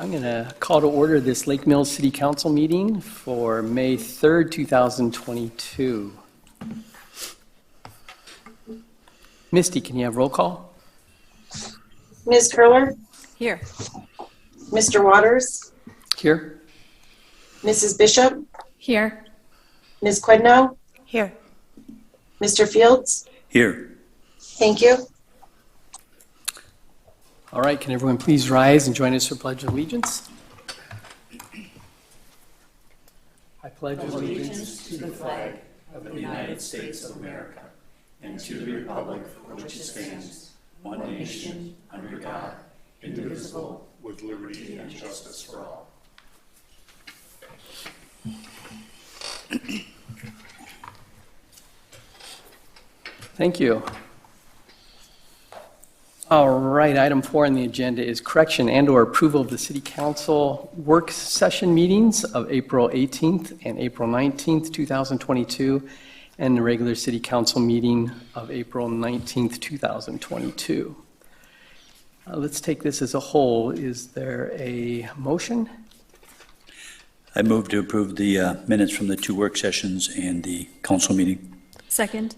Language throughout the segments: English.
I'm going to call to order this Lake Mills City Council meeting for May 3rd, 2022. Misty, can you have roll call? Ms. Curler? Here. Mr. Waters? Here. Mrs. Bishop? Here. Ms. Quidno? Here. Mr. Fields? Here. Thank you. All right, can everyone please rise and join us for Pledge of Allegiance? I pledge allegiance to the flag of the United States of America and to the republic for which it stands, one nation, under God, indivisible, with liberty and justice for all. Thank you. All right, item 4 on the agenda is correction and/or approval of the City Council work session meetings of April 18th and April 19th, 2022, and the regular City Council meeting of April 19th, 2022. Let's take this as a whole. Is there a motion? I move to approve the minutes from the 2 work sessions and the council meeting. Second.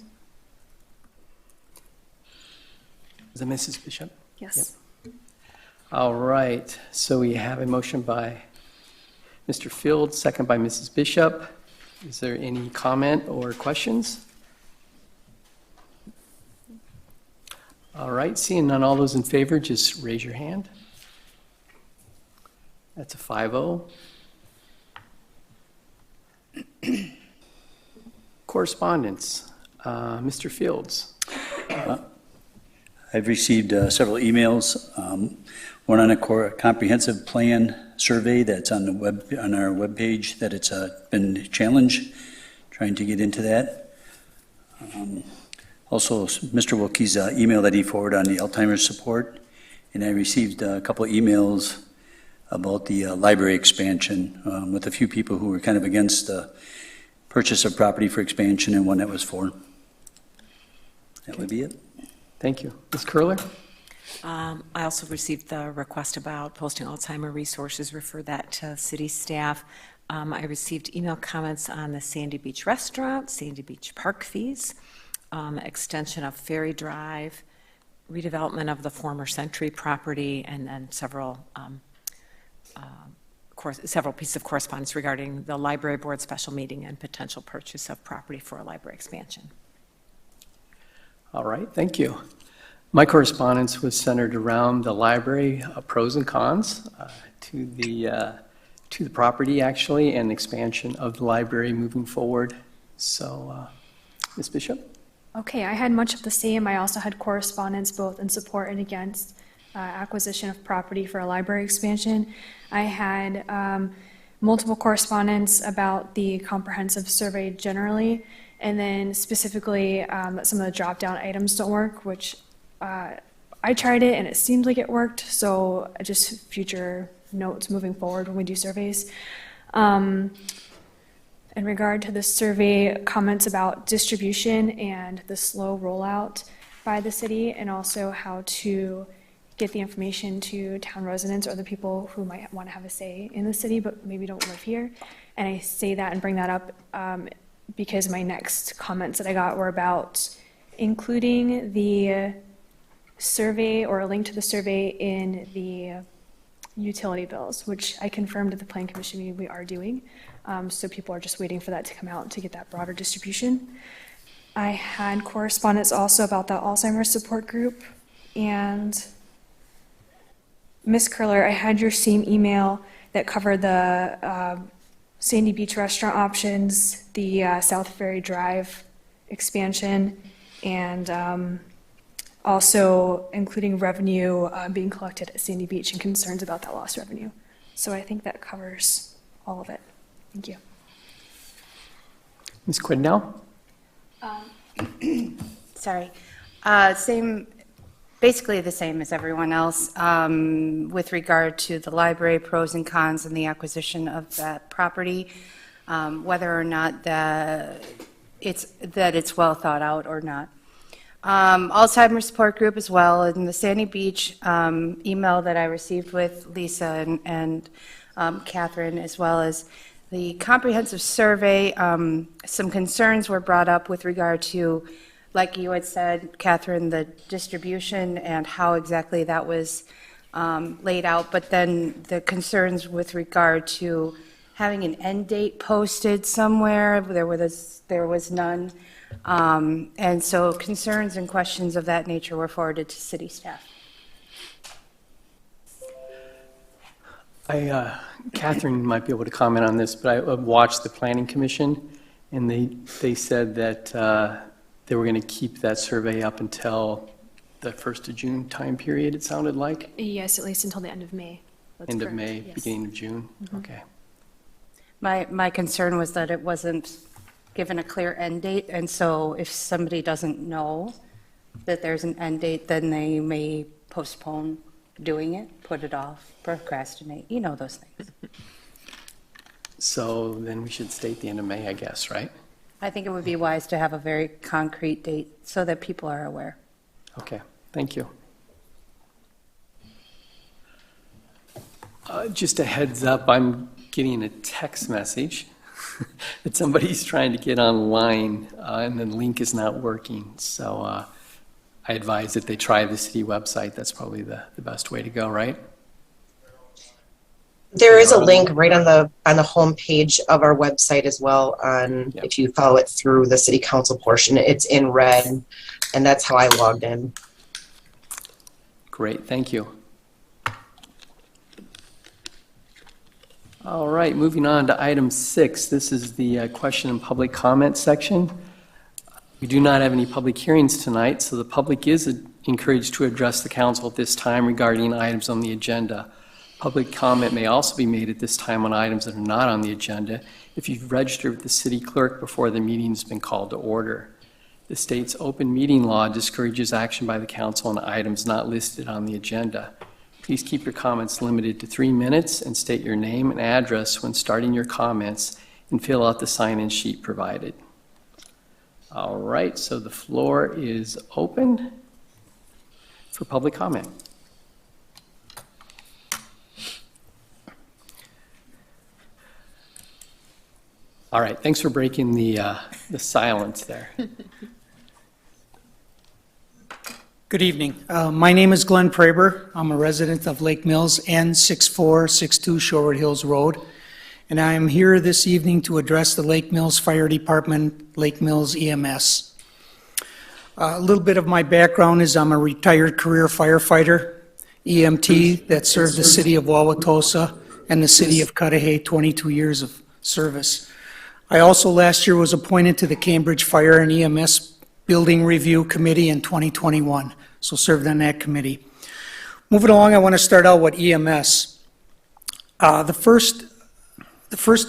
Is it Mrs. Bishop? Yes. Yep. All right, so we have a motion by Mr. Fields, second by Mrs. Bishop. Is there any comment or questions? All right, seeing none, all those in favor, just raise your hand. That's a 5-0. Correspondence, Mr. Fields. I've received several emails, one on a comprehensive plan survey that's on our webpage, that it's been challenged, trying to get into that. Also, Mr. Wilkie's email that he forwarded on the Alzheimer's support, and I received a couple of emails about the library expansion with a few people who were kind of against the purchase of property for expansion and one that was for. That would be it. Thank you. Ms. Curler? I also received the request about posting Alzheimer resources, refer that to city staff. I received email comments on the Sandy Beach restaurant, Sandy Beach park fees, extension of Ferry Drive, redevelopment of the former Century property, and then several pieces of correspondence regarding the library board special meeting and potential purchase of property for a library expansion. All right, thank you. My correspondence was centered around the library, pros and cons to the property actually, and expansion of the library moving forward. So, Ms. Bishop? Okay, I had much of the same. I also had correspondence both in support and against acquisition of property for a library expansion. I had multiple correspondence about the comprehensive survey generally, and then specifically some of the drop-down items don't work, which I tried it and it seemed like it worked, so just future notes moving forward when we do surveys. In regard to the survey, comments about distribution and the slow rollout by the city, and also how to get the information to town residents or the people who might want to have a say in the city but maybe don't live here. And I say that and bring that up because my next comments that I got were about including the survey or a link to the survey in the utility bills, which I confirmed at the Plan Commission meeting we are doing. So people are just waiting for that to come out to get that broader distribution. I had correspondence also about the Alzheimer's support group. And Ms. Curler, I had your same email that covered the Sandy Beach restaurant options, the South Ferry Drive expansion, and also including revenue being collected at Sandy Beach and concerns about that lost revenue. So I think that covers all of it. Thank you. Ms. Quidnell? Sorry. Basically the same as everyone else with regard to the library pros and cons and the acquisition of that property, whether or not it's well thought out or not. Alzheimer's Support Group as well, and the Sandy Beach email that I received with Lisa and Catherine, as well as the comprehensive survey. Some concerns were brought up with regard to, like you had said, Catherine, the distribution and how exactly that was laid out, but then the concerns with regard to having an end date posted somewhere. There was none. And so concerns and questions of that nature were forwarded to city staff. Catherine might be able to comment on this, but I watched the Planning Commission, and they said that they were going to keep that survey up until the 1st of June time period, it sounded like? Yes, at least until the end of May. That's End of correct. May, Yes. beginning of June? Mm-hmm. Okay. My concern was that it wasn't given a clear end date, and so if somebody doesn't know that there's an end date, then they may postpone doing it, put it off, procrastinate, you know those things. So then we should state the end of May, I guess, right? I think it would be wise to have a very concrete date so that people are aware. Okay, thank you. Just a heads up, I'm getting a text message that somebody's trying to get online and the link is not working. So I advise that they try the city website. That's probably the best way to go, right? There is a link right on the home page of our website as well. Yep. If you follow it through the city council portion, it's in red, and that's how I logged in. Great, thank you. All right, moving on to item 6. This is the question and public comment section. We do not have any public hearings tonight, so the public is encouraged to address the council at this time regarding items on the agenda. Public comment may also be made at this time on items that are not on the agenda if you've registered with the city clerk before the meeting has been called to order. The state's open meeting law discourages action by the council on items not listed on the agenda. Please keep your comments limited to 3 minutes and state your name and address when starting your comments and fill out the sign-in sheet provided. All right, so the floor is open for public comment. All right, thanks for breaking the silence there. Good evening. My name is Glenn Praber. I'm a resident of Lake Mills, N6462 Shoreward Hills Road, and I am here this evening to address the Lake Mills Fire Department, Lake Mills EMS. A little bit of my background is I'm a retired career firefighter, EMT, that served the city of Wauwatosa and the city of Cudahy, 22 years of service. I also last year was appointed to the Cambridge Fire and EMS Building Review Committee in 2021, so served on that committee. Moving along, I want to start out with EMS. The first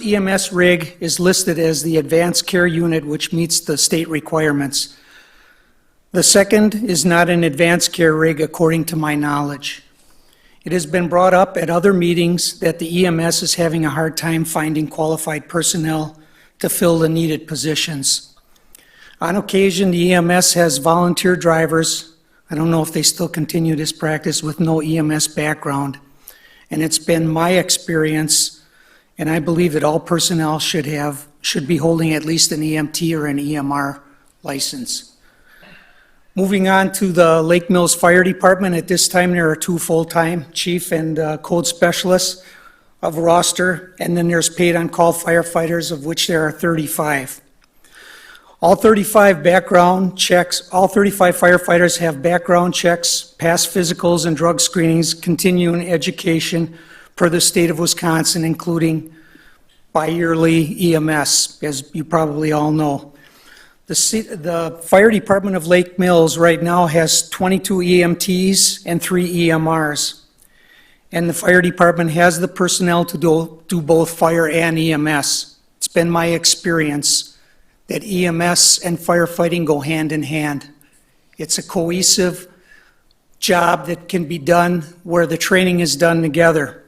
EMS rig is listed as the Advanced Care Unit, which meets the state requirements. The second is not an advanced care rig, according to my knowledge. It has been brought up at other meetings that the EMS is having a hard time finding qualified personnel to fill the needed positions. On occasion, the EMS has volunteer drivers. I don't know if they still continue this practice with no EMS background. And it's been my experience, and I believe that all personnel should be holding at least an EMT or an EMR license. Moving on to the Lake Mills Fire Department, at this time there are 2 full-time chief and code specialists of roster, and then there's paid-on-call firefighters, of which there are 35. All 35 firefighters have background checks, past physicals and drug screenings, continuing education per the state of Wisconsin, including bi-yearly EMS, as you probably all know. The Fire Department of Lake Mills right now has 22 EMTs and 3 EMRs. And the Fire Department has the personnel to do both fire and EMS. It's been my experience that EMS and firefighting go hand in hand. It's a cohesive job that can be done where the training is done together.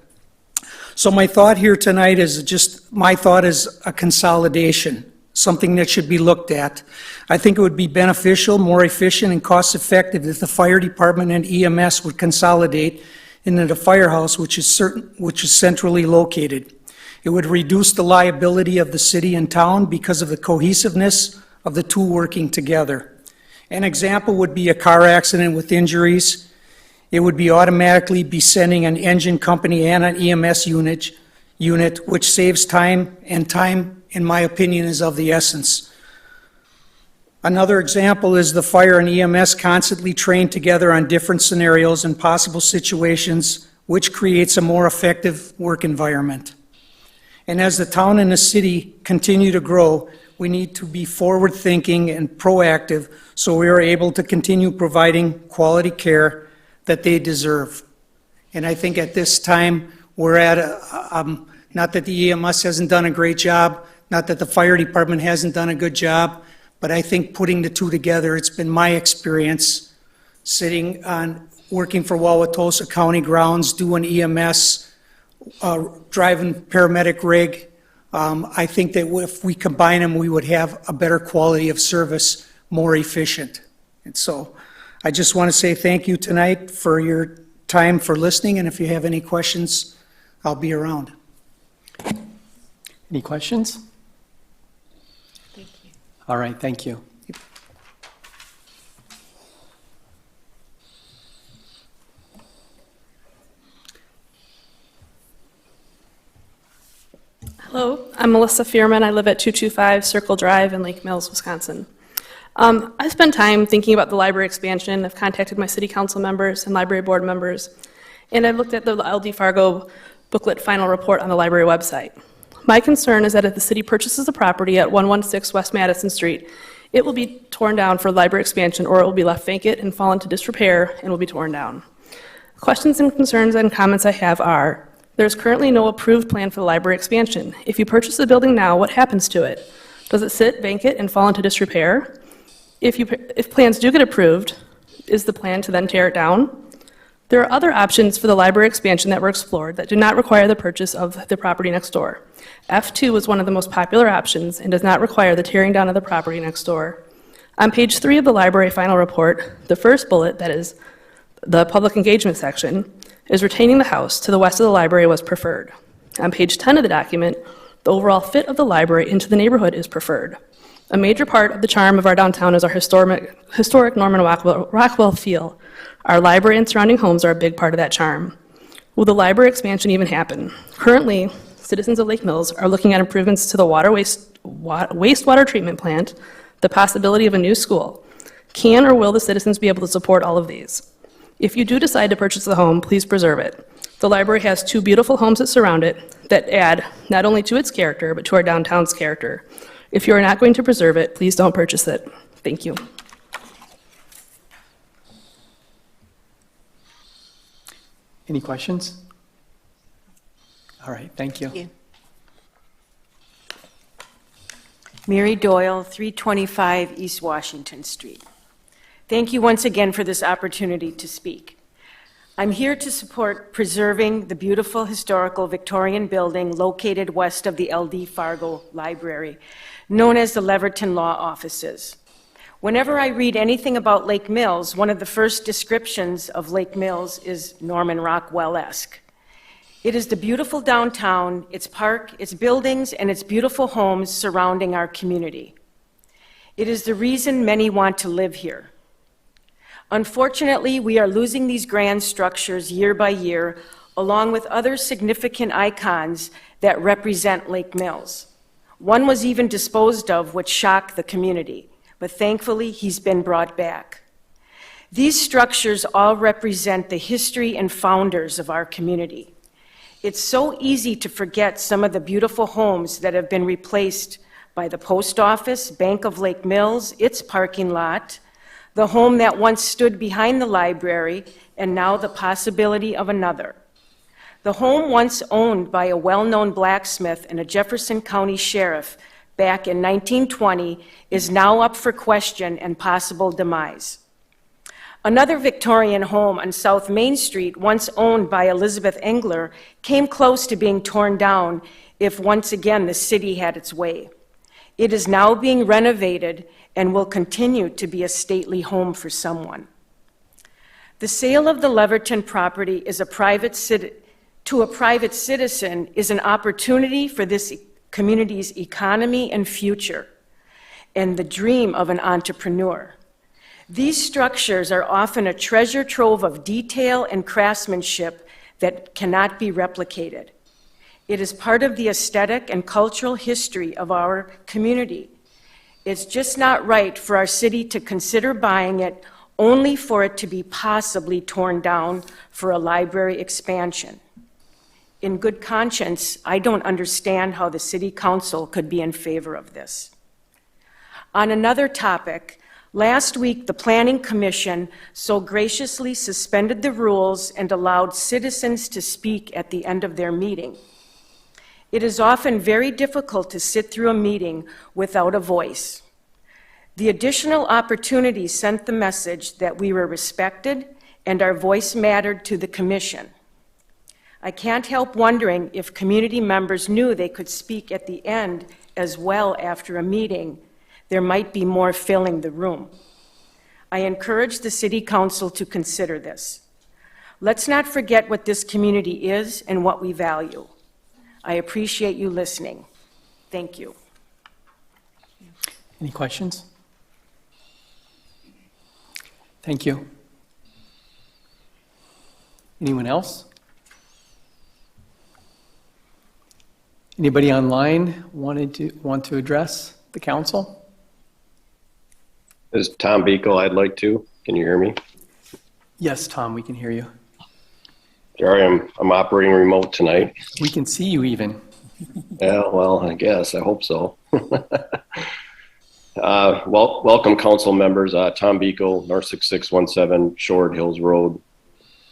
So my thought here tonight is my thought is a consolidation. something that should be looked at. I think it would be beneficial, more efficient, and cost-effective if the fire department and EMS would consolidate into the firehouse, which is centrally located. It would reduce the liability of the city and town because of the cohesiveness of the two working together. An example would be a car accident with injuries. It would be automatically be sending an engine company and an EMS unit, which saves time, and time, in my opinion, is of the essence. Another example is the fire and EMS constantly trained together on different scenarios and possible situations, which creates a more effective work environment. And as the town and the city continue to grow, we need to be forward-thinking and proactive so we are able to continue providing quality care that they deserve. And I think at this time, we're at not that the EMS hasn't done a great job, not that the fire department hasn't done a good job, but I think putting the two together, it's been my experience working for Wauwatosa County grounds, doing EMS, driving paramedic rig. I think that if we combine them, we would have a better quality of service, more efficient. And so I just want to say thank you tonight for your time for listening, and if you have any questions, I'll be around. Any questions? Thank you. All right, thank you. Hello, I'm Melissa Fearman. I live at 225 Circle Drive in Lake Mills, Wisconsin. I've spent time thinking about the library expansion. I've contacted my city council members and library board members, and I've looked at the LD Fargo booklet final report on the library website. My concern is that if the city purchases the property at 116 West Madison Street, it will be torn down for library expansion, or it will be left vacant and fall into disrepair and will be torn down. Questions and concerns and comments I have are: there's currently no approved plan for the library expansion. If you purchase the building now, what happens to it? Does it sit vacant and fall into disrepair? If plans do get approved, is the plan to then tear it down? There are other options for the library expansion that were explored that do not require the purchase of the property next door. F2 was one of the most popular options and does not require the tearing down of the property next door. On page 3 of the library final report, the first bullet, that is the public engagement section, is retaining the house to the west of the library was preferred. On page 10 of the document, the overall fit of the library into the neighborhood is preferred. A major part of the charm of our downtown is our historic Norman Rockwell feel. Our library and surrounding homes are a big part of that charm. Will the library expansion even happen? Currently, citizens of Lake Mills are looking at improvements to the wastewater treatment plant, the possibility of a new school. Can or will the citizens be able to support all of these? If you do decide to purchase the home, please preserve it. The library has 2 beautiful homes that surround it that add not only to its character, but to our downtown's character. If you are not going to preserve it, please don't purchase it. Thank you. Any questions? All right, thank you. Thank you. Mary Doyle, 325 East Washington Street. Thank you once again for this opportunity to speak. I'm here to support preserving the beautiful historical Victorian building located west of the LD Fargo Library, known as the Leverton Law Offices. Whenever I read anything about Lake Mills, one of the first descriptions of Lake Mills is Norman Rockwell-esque. It is the beautiful downtown, its park, its buildings, and its beautiful homes surrounding our community. It is the reason many want to live here. Unfortunately, we are losing these grand structures year by year, along with other significant icons that represent Lake Mills. One was even disposed of, which shocked the community, but thankfully he's been brought back. These structures all represent the history and founders of our community. It's so easy to forget some of the beautiful homes that have been replaced by the post office, Bank of Lake Mills, its parking lot, the home that once stood behind the library, and now the possibility of another. The home once owned by a well-known blacksmith and a Jefferson County sheriff back in 1920 is now up for question and possible demise. Another Victorian home on South Main Street, once owned by Elizabeth Engler, came close to being torn down if once again the city had its way. It is now being renovated and will continue to be a stately home for someone. The sale of the Leverton property to a private citizen is an opportunity for this community's economy and future, and the dream of an entrepreneur. These structures are often a treasure trove of detail and craftsmanship that cannot be replicated. It is part of the aesthetic and cultural history of our community. It's just not right for our city to consider buying it only for it to be possibly torn down for a library expansion. In good conscience, I don't understand how the City Council could be in favor of this. On another topic, last week the Planning Commission so graciously suspended the rules and allowed citizens to speak at the end of their meeting. It is often very difficult to sit through a meeting without a voice. The additional opportunity sent the message that we were respected and our voice mattered to the Commission. I can't help wondering if community members knew they could speak at the end as well after a meeting. There might be more filling the room. I encourage the City Council to consider this. Let's not forget what this community is and what we value. I appreciate you listening. Thank you. Any questions? Thank you. Anyone else? Anybody online want to address the council? This is Tom Beagle. I'd like to. Can you hear me? Yes, Tom, we can hear you. Sorry, I'm operating remote tonight. We can see you even. Yeah, well, I guess. I hope so. Welcome, council members. Tom Beagle, North 6617 Short Hills Road,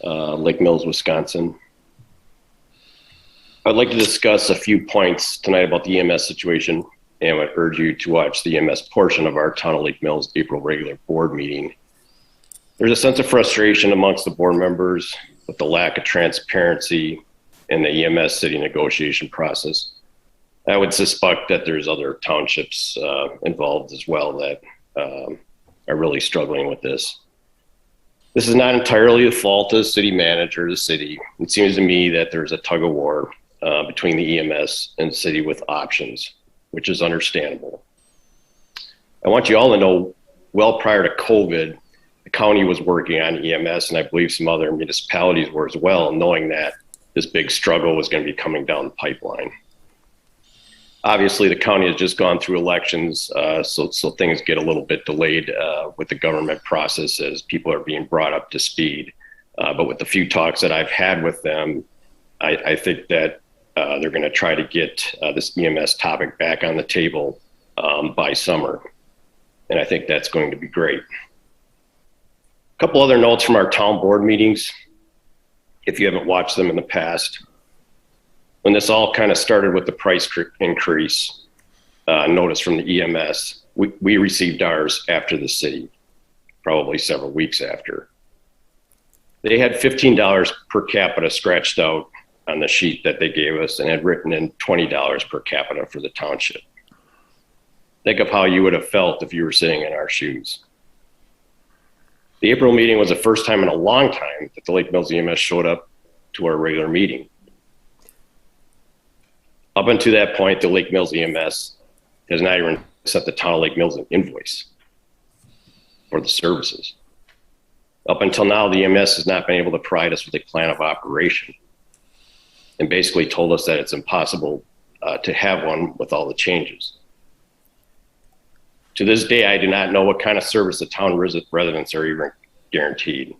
Lake Mills, Wisconsin. I'd like to discuss a few points tonight about the EMS situation, and I would urge you to watch the EMS portion of our Town of Lake Mills April regular board meeting. There's a sense of frustration amongst the board members with the lack of transparency in the EMS city negotiation process. I would suspect that there's other townships involved as well that are really struggling with this. This is not entirely the fault of the city manager, the city. It seems to me that there's a tug of war between the EMS and the city with options, which is understandable. I want you all to know, well prior to COVID, the county was working on EMS, and I believe some other municipalities were as well, knowing that this big struggle was going to be coming down the pipeline. Obviously, the county has just gone through elections, so things get a little bit delayed with the government process as people are being brought up to speed. But with the few talks that I've had with them, I think that they're going to try to get this EMS topic back on the table by summer. And I think that's going to be great. A couple other notes from our town board meetings, if you haven't watched them in the past. When this all kind of started with the price increase notice from the EMS, we received ours after the city, probably several weeks after. They had $15 per capita scratched out on the sheet that they gave us and had written in $20 per capita for the township. Think of how you would have felt if you were sitting in our shoes. The April meeting was the first time in a long time that the Lake Mills EMS showed up to our regular meeting. Up until that point, the Lake Mills EMS has not even sent the town of Lake Mills an invoice for the services. Up until now, the EMS has not been able to provide us with a plan of operation and basically told us that it's impossible to have one with all the changes. To this day, I do not know what kind of service the town residents are even guaranteed.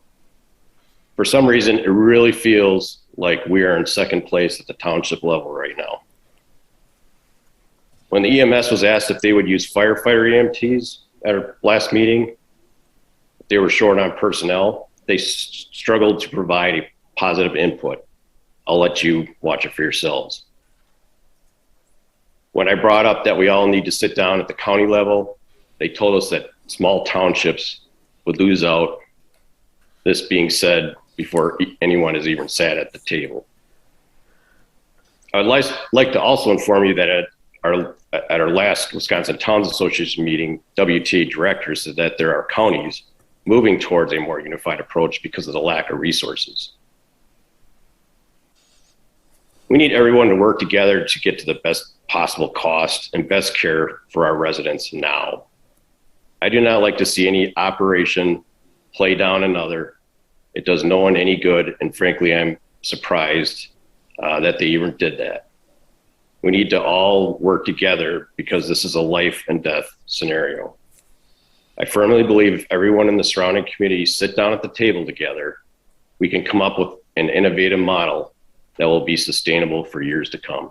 For some reason, it really feels like we are in second place at the township level right now. When the EMS was asked if they would use firefighter EMTs at our last meeting, they were short on personnel. They struggled to provide a positive input. I'll let you watch it for yourselves. When I brought up that we all need to sit down at the county level, they told us that small townships would lose out. This being said, before anyone has even sat at the table. I'd like to also inform you that at our at our last Wisconsin Towns Association meeting, WTA director said that there are counties moving towards a more unified approach because of the lack of resources. We need everyone to work together to get to the best possible cost and best care for our residents now. I do not like to see any operation play down another. It does no one any good, and frankly, I'm surprised that they even did that. We need to all work together because this is a life and death scenario. I firmly believe if everyone in the surrounding community sit down at the table together, we can come up with an innovative model that will be sustainable for years to come.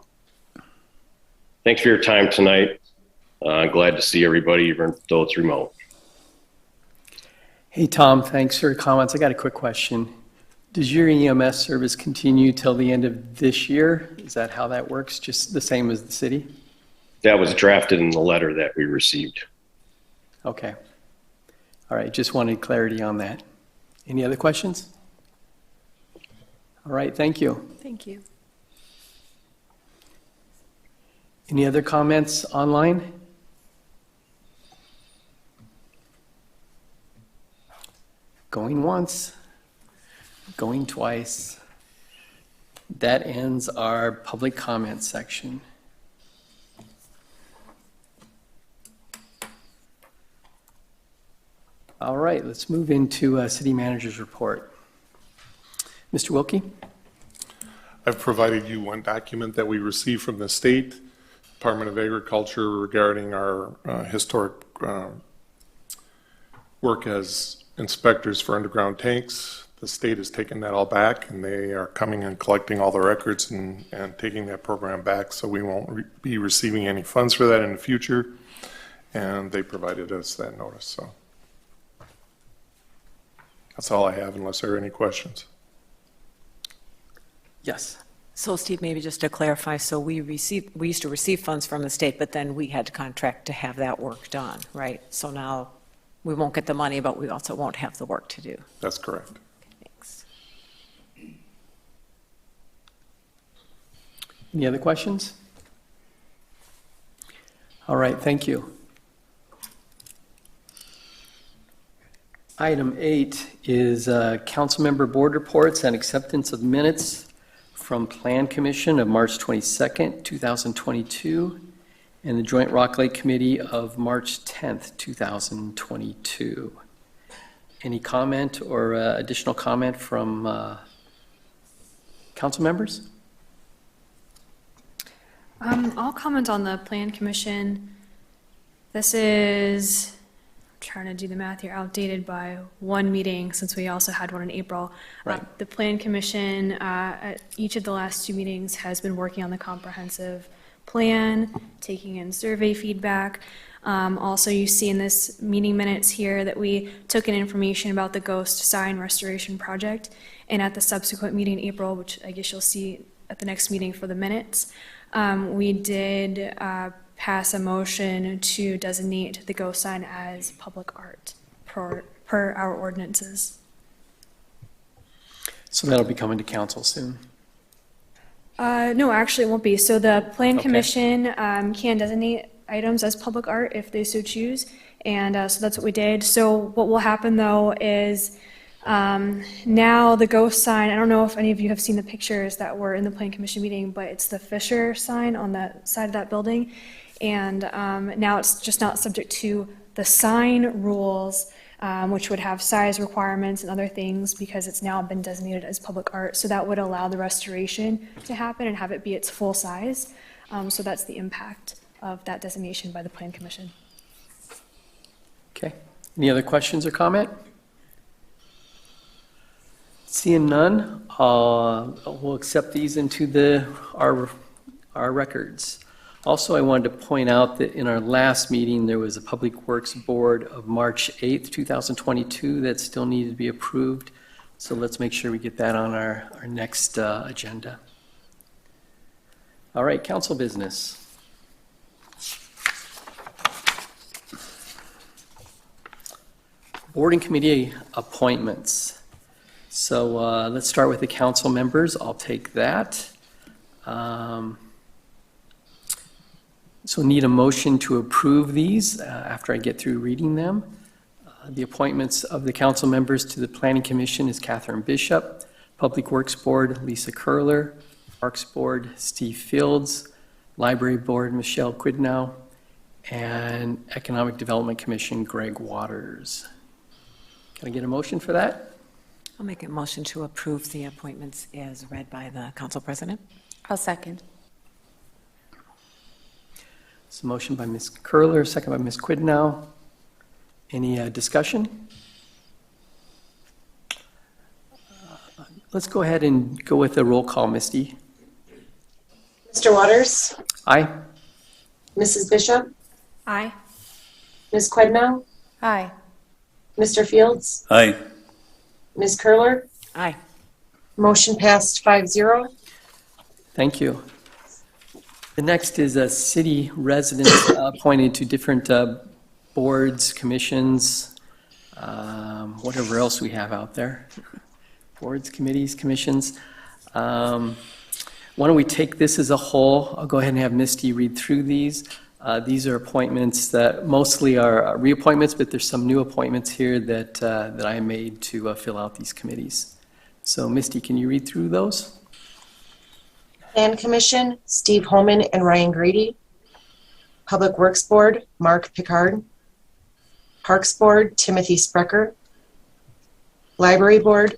Thanks for your time tonight. I'm glad to see everybody, even though it's remote. Hey, Tom, thanks for your comments. I got a quick question. Does your EMS service continue till the end of this year? Is that how that works? Just the same as the city? That was drafted in the letter that we received. Okay. All right, just wanted clarity on that. Any other questions? All right, thank you. Thank you. Any other comments online? Going once, going twice. That ends our public comment section. All right, let's move into City Manager's report. Mr. Wilkie? I've provided you one document that we received from the state Department of Agriculture regarding our historic work as inspectors for underground tanks. The state has taken that all back, and they are coming and collecting all the records and taking that program back, so we won't be receiving any funds for that in the future, and they provided us that notice. So that's all I have, unless there are any questions. Yes. So Steve, maybe just to clarify, so we used to receive funds from the state, but then we had to contract to have that work done, right? So now we won't get the money, but we also won't have the work to do. That's correct. Thanks. Any other questions? All right, thank you. Item 8 is Councilmember Board Reports and acceptance of minutes from Plan Commission of March 22nd, 2022, and the Joint Rock Lake Committee of March 10th, 2022. Any comment or additional comment from council members? I'll comment on the Plan Commission. This is, I'm trying to do the math here, outdated by one meeting since we also had one in April. Right. The Plan Commission at each of the last two meetings has been working on the comprehensive plan, taking in survey feedback. Also, you see in this meeting minutes here that we took in information about the ghost sign restoration project. And at the subsequent meeting in April, which I guess you'll see at the next meeting for the minutes, we did pass a motion to designate the ghost sign as public art per our ordinances. So that'll be coming to council soon. No, actually it won't be. So the Plan Okay. Commission can designate items as public art if they so choose. And so that's what we did. So what will happen though is now the ghost sign, I don't know if any of you have seen the pictures that were in the Plan Commission meeting, but it's the Fisher sign on the side of that building. And now it's just not subject to the sign rules, which would have size requirements and other things because it's now been designated as public art. So that would allow the restoration to happen and have it be its full size. So that's the impact of that designation by the Plan Commission. Okay. Any other questions or comment? Seeing none, we'll accept these into our records. Also, I wanted to point out that in our last meeting, there was a Public Works Board of March 8th, 2022 that still needed to be approved. So let's make sure we get that on our next agenda. All right, council business. Board and committee appointments. So let's start with the council members. I'll take that. So need a motion to approve these after I get through reading them. The appointments of the council members to the Planning Commission is Catherine Bishop, Public Works Board, Lisa Curler, Parks Board, Steve Fields, Library Board, Michelle Quidnow, and Economic Development Commission, Greg Waters. Can I get a motion for that? I'll make a motion to approve the appointments as read by the council president. I'll second. It's a motion by Ms. Curler, second by Ms. Quidnow. Any discussion? Let's go ahead and go with a roll call, Misty. Mr. Waters? Aye? Mrs. Bishop? Aye. Ms. Quidnow? Aye. Mr. Fields? Aye. Ms. Curler? Aye. Motion passed 5-0. Thank you. The next is a city resident appointed to different boards, commissions, whatever else we have out there. Boards, committees, commissions. Why don't we take this as a whole? I'll go ahead and have Misty read through these. These are appointments that mostly are reappointments, but there's some new appointments here that I made to fill out these committees. So Misty, can you read through those? Plan Commission, Steve Holman and Ryan Grady. Public Works Board, Mark Picard. Parks Board, Timothy Sprecher. Library Board,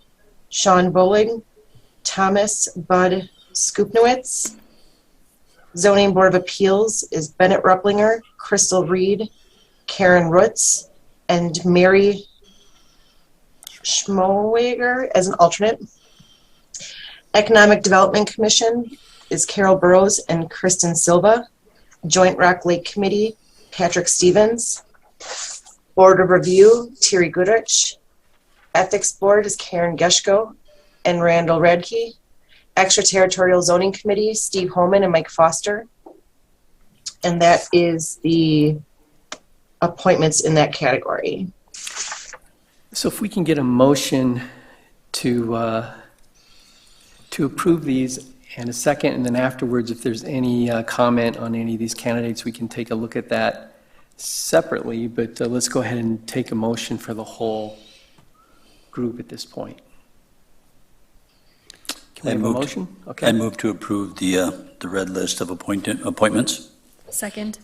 Sean Bowling, Thomas Bud Skupnowitz. Zoning Board of Appeals is Bennett Rupplinger, Crystal Reed, Karen Rutz, and Mary Schmoeger as an alternate. Economic Development Commission is Carol Burrows and Kristen Silva. Joint Rock Lake Committee, Patrick Stevens. Board of Review, Terry Goodrich. Ethics Board is Karen Geschko and Randall Radke. Extraterritorial Zoning Committee, Steve Holman and Mike Foster. And that is the appointments in that category. So if we can get a motion to approve these and a second, and then afterwards, if there's any comment on any of these candidates, we can take a look at that separately, but let's go ahead and take a motion for the whole group at this point. Can we have a motion? Okay. I move to approve the red list of appointments. Second.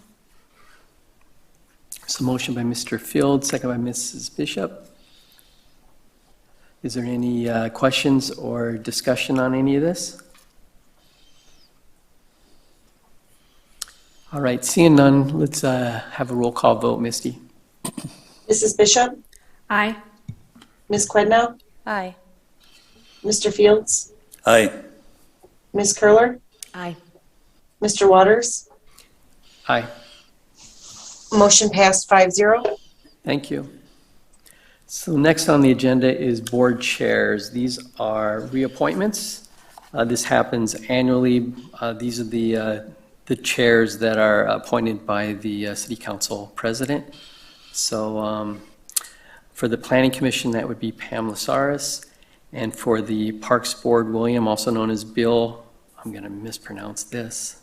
So motion by Mr. Field, second by Mrs. Bishop. Is there any questions or discussion on any of this? All right, seeing none, let's have a roll call vote, Misty. Mrs. Bishop, Aye. Ms. Quidnow, Aye. Mr. Fields, Aye. Ms. Curler, Aye. Mr. Waters. Aye. Motion passed 5-0. Thank you. So next on the agenda is board chairs. These are reappointments. This happens annually. These are the chairs that are appointed by the city council president. So for the planning commission, that would be Pam Lasaris. And for the Parks Board, William, also known as Bill, I'm going to mispronounce this.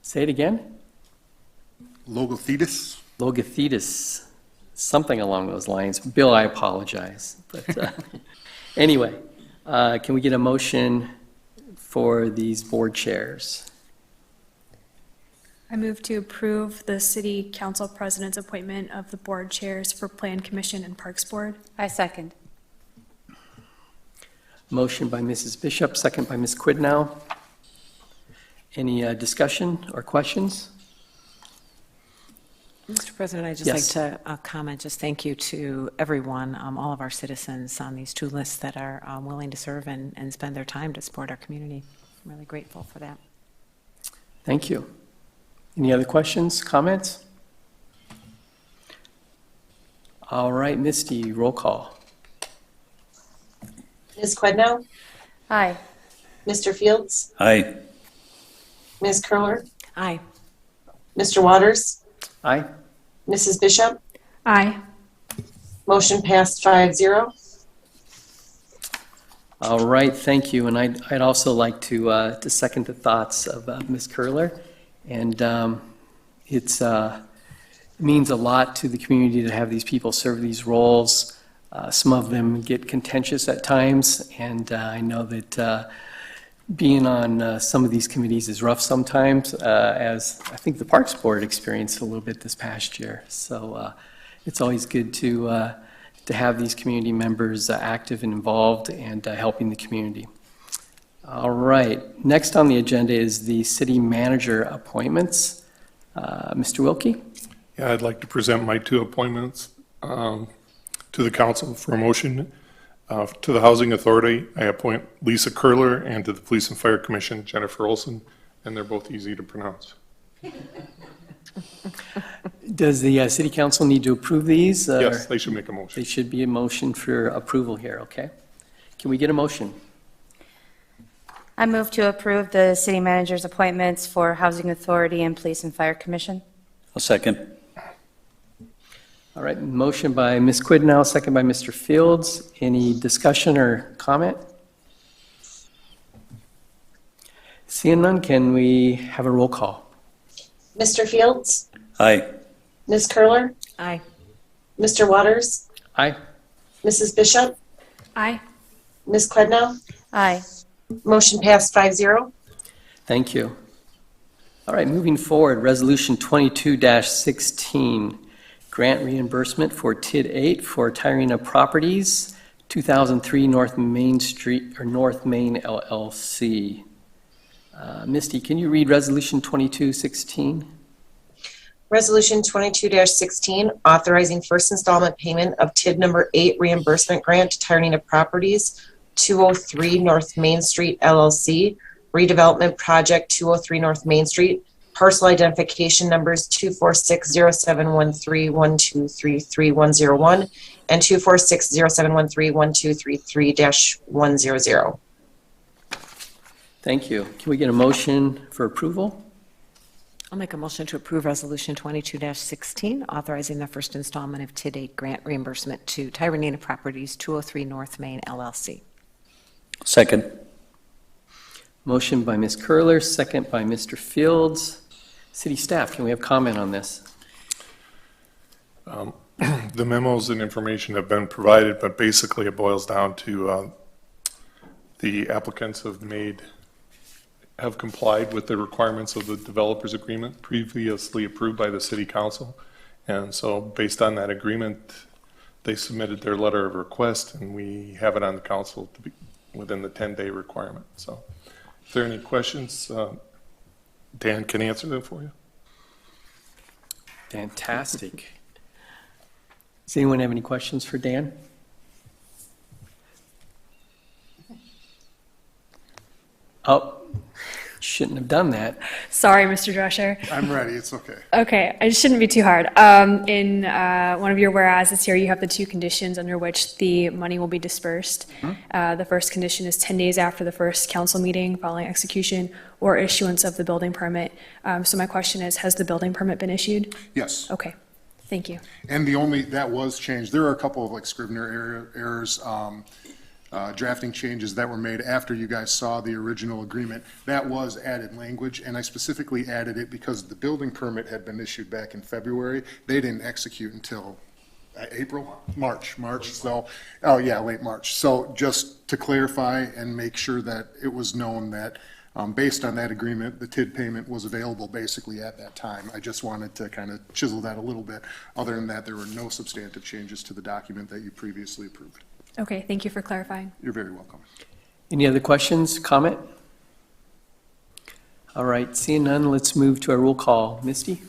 Say it again. Logothetis. Logothetis, something along those lines. Bill, I apologize. But anyway, can we get a motion for these board chairs? I move to approve the city council president's appointment of the board chairs for Plan Commission and Parks Board. I second. Motion by Mrs. Bishop, second by Ms. Quidnow. Any discussion or questions? Mr. President, I'd just Yes. like to comment, just thank you to everyone, all of our citizens on these two lists that are willing to serve and spend their time to support our community. I'm really grateful for that. Thank you. Any other questions, comments? All right, Misty, roll call. Ms. Quidnow, Aye. Mr. Fields, Aye. Ms. Curler, Aye. Mr. Waters, Aye. Mrs. Bishop. Aye. Motion passed 5-0. All right, thank you. And I'd also like to second the thoughts of Ms. Curler. And It means a lot to the community to have these people serve these roles. Some of them get contentious at times, and I know that being on some of these committees is rough sometimes, as I think the Parks Board experienced a little bit this past year. So it's always good to have these community members active and involved and helping the community. All right, next on the agenda is the city manager appointments. Mr. Wilkie? Yeah, I'd like to present my two appointments to the council for a motion. To the Housing Authority, I appoint Lisa Curler, and to the Police and Fire Commission, Jennifer Olson, and they're both easy to pronounce. Does the city council need to approve these? Yes, they should make a motion. They should be a motion for approval here, okay? Can we get a motion? I move to approve the city manager's appointments for Housing Authority and Police and Fire Commission. I'll second. All right, motion by Ms. Quidnow, second by Mr. Fields. Any discussion or comment? Seeing none, can we have a roll call? Mr. Fields? Aye. Ms. Curler? Aye. Mr. Waters? Aye. Mrs. Bishop? Aye. Ms. Quidnow? Aye. Motion passed 5-0. Thank you. All right, moving forward, Resolution 22-16, grant reimbursement for TID 8 for Tyranena Properties, 2003 North Main Street, or North Main LLC. Misty, can you read Resolution 22-16? Resolution 22-16, authorizing first installment payment of TID number 8 reimbursement grant to Tyranena Properties, 203 North Main Street LLC, redevelopment project 203 North Main Street, parcel identification numbers 24607131233-101 and 24607131233-100. Thank you. Can we get a motion for approval? I'll make a motion to approve Resolution 22-16, authorizing the first installment of TID 8 grant reimbursement to Tyranena Properties, 203 North Main LLC. Second. Motion by Ms. Curler, second by Mr. Fields. City staff, can we have comment on this? The memos and information have been provided, but basically it boils down to the applicants have complied with the requirements of the developers agreement previously approved by the city council. And so based on that agreement, they submitted their letter of request, and we have it on the council to be within the 10-day requirement. So if there are any questions, Dan can answer them for you. Fantastic. Does anyone have any questions for Dan? Oh, shouldn't have done that. Sorry, Mr. Drescher. I'm ready, it's okay. Okay, it shouldn't be too hard. In one of your whereases here, you have the two conditions under which the money will be dispersed. The first condition is 10 days after the first council meeting following execution or issuance of the building permit. So my question is, has the building permit been issued? Yes, Okay, thank you. and that was changed. There are a couple of like Scrivener errors, drafting changes that were made after you guys saw the original agreement. That was added language, and I specifically added it because the building permit had been issued back in February. They didn't execute until March, so, late March. So just to clarify and make sure that it was known that based on that agreement, the TID payment was available basically at that time. I just wanted to kind of chisel that a little bit. Other than that, there were no substantive changes to the document that you previously approved. Okay, thank you for clarifying. You're very welcome. Any other questions, comment? All right, seeing none, let's move to a roll call. Misty?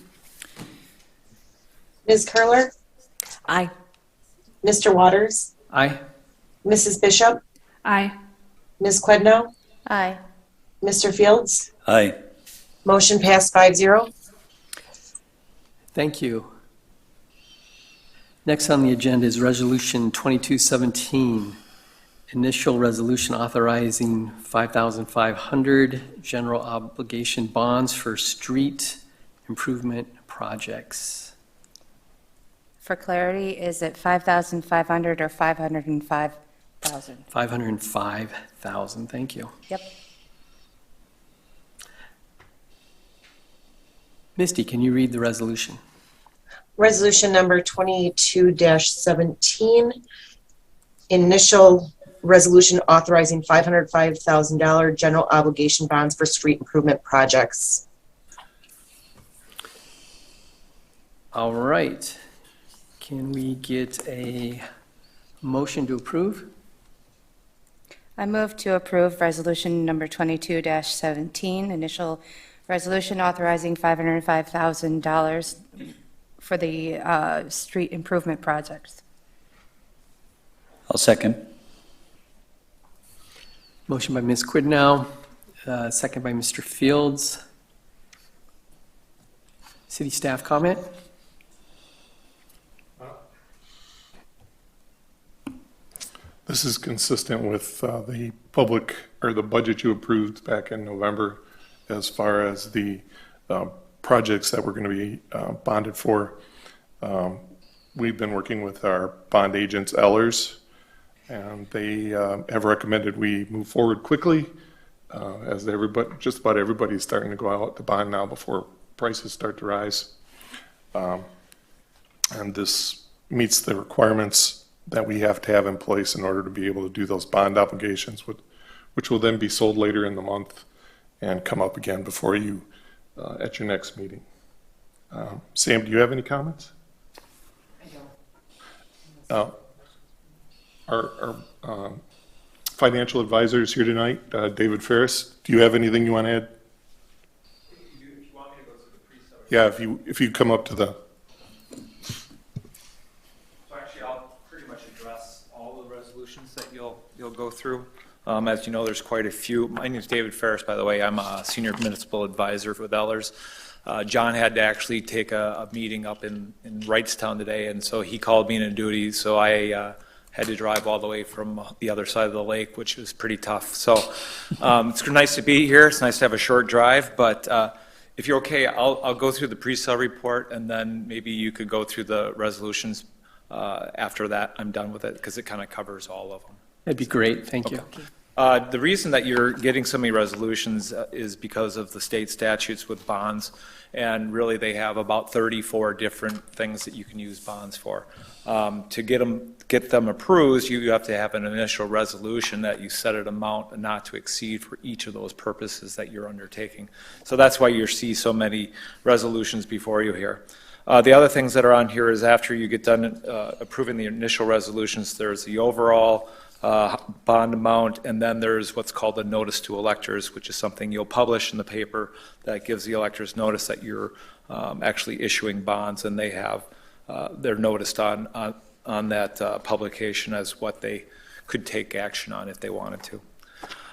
Ms. Curler? Aye. Mr. Waters? Aye. Mrs. Bishop? Aye. Ms. Quidnow? Aye. Mr. Fields? Aye. Motion passed 5-0. Thank you. Next on the agenda is Resolution 2217, initial resolution authorizing 5,500 general obligation bonds for street improvement projects. For clarity, is it 5,500 or 505,000? 505,000, thank you. Yep. Misty, can you read the resolution? Resolution number 22-17, initial resolution authorizing $505,000 general obligation bonds for street improvement projects. All right. Can we get a motion to approve? I move to approve Resolution Number 22-17, initial resolution authorizing $505,000 for the street improvement projects. I'll second. Motion by Ms. Quidnow, second by Mr. Fields. City staff comment? This is consistent with the public, or the budget you approved back in November as far as the projects that we're going to be bonded for. We've been working with our bond agents, Electors, and they have recommended we move forward quickly as just about everybody's starting to go out to bond now before prices start to rise. And this meets the requirements that we have to have in place in order to be able to do those bond obligations, which will then be sold later in the month and come up again before you at your next meeting. Sam, do you have any comments? I don't. Our financial advisor is here tonight, David Ferris. Do you have anything you want to add? If you want me to go through the pre-sub. Yeah, if you come up to the. So actually, I'll pretty much address all the resolutions that you'll go through. As you know, there's quite a few. My name is David Ferris, by the way. I'm a senior municipal advisor with Electors. John had to actually take a meeting up in Wrightstown today, and so he called me in duty, so I had to drive all the way from the other side of the lake, which was pretty tough. So it's nice to be here. It's nice to have a short drive, but if you're okay, I'll go through the pre-sale report, and then maybe you could go through the resolutions after that. I'm done with it, because it kind of covers all of them. That'd be great, thank you. The reason that you're getting so many resolutions is because of the state statutes with bonds, and really they have about 34 different things that you can use bonds for. To get them approved, you have to have an initial resolution that you set an amount not to exceed for each of those purposes that you're undertaking. So that's why you see so many resolutions before you here. The other things that are on here is after you get done approving the initial resolutions, there's the overall bond amount, and then there's what's called a notice to electors, which is something you'll publish in the paper that gives the electors notice that you're actually issuing bonds, and they have they're noticed on that publication as what they could take action on if they wanted to.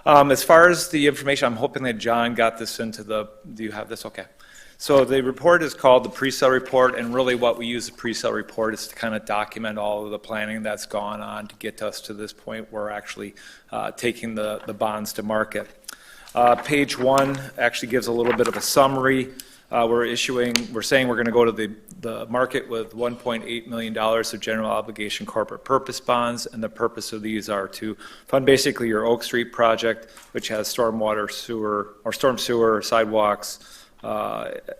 As far as the information, I'm hoping that John got this into the. Do you have this? Okay. So the report is called the pre-sale report, and really what we use the pre-sale report is to kind of document all of the planning that's gone on to get us to this point where we're actually taking the bonds to market. Page 1 actually gives a little bit of a summary. We're saying we're going to go to the market with $1.8 million of general obligation corporate purpose bonds, and the purpose of these are to fund basically your Oak Street project, which has storm sewer, sidewalks,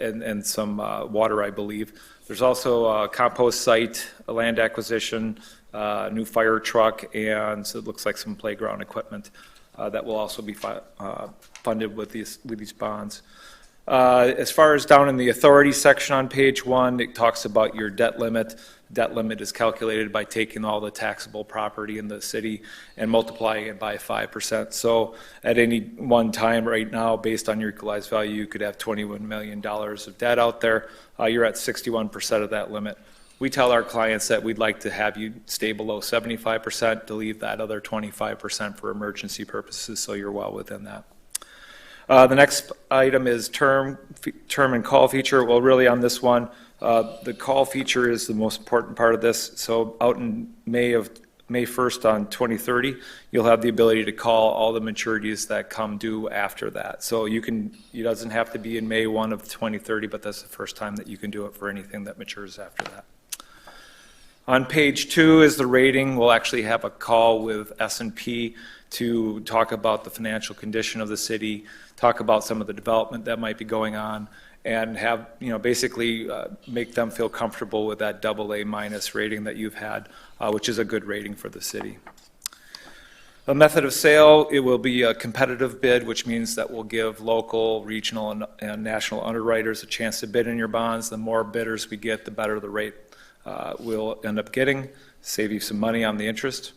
and some water, I believe. There's also a compost site, a land acquisition, new fire truck, and so it looks like some playground equipment that will also be funded with these bonds. As far as down in the authority section on page 1, it talks about your debt limit. Debt limit is calculated by taking all the taxable property in the city and multiplying it by 5%. So at any one time right now, based on your equalized value, you could have $21 million of debt out there. You're at 61% of that limit. We tell our clients that we'd like to have you stay below 75% to leave that other 25% for emergency purposes, so you're well within that. The next item is term and call feature. Well, really on this one, the call feature is the most important part of this. So out in May 1st on 2030, you'll have the ability to call all the maturities that come due after that. So it doesn't have to be in May 1 of 2030, but that's the first time that you can do it for anything that matures after that. On page 2 is the rating. We'll actually have a call with S&P to talk about the financial condition of the city, talk about some of the development that might be going on, and have, basically make them feel comfortable with that AA- rating that you've had, which is a good rating for the city. The method of sale, it will be a competitive bid, which means that we'll give local, regional, and national underwriters a chance to bid in your bonds. The more bidders we get, the better the rate we'll end up getting, save you some money on the interest.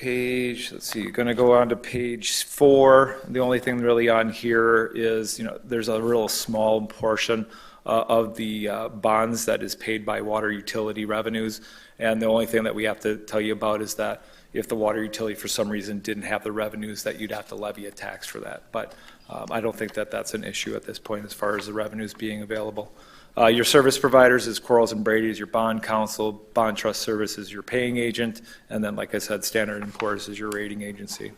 Let's see, going to go on to page 4. The only thing really on here is, there's a real small portion of the bonds that is paid by water utility revenues. And the only thing that we have to tell you about is that if the water utility for some reason didn't have the revenues, that you'd have to levy a tax for that. But I don't think that that's an issue at this point as far as the revenues being available. Your service providers is Quarles and Brady is your bond counsel, Bond Trust Service is your paying agent, and then, like I said, Standard & Poor's is your rating agency.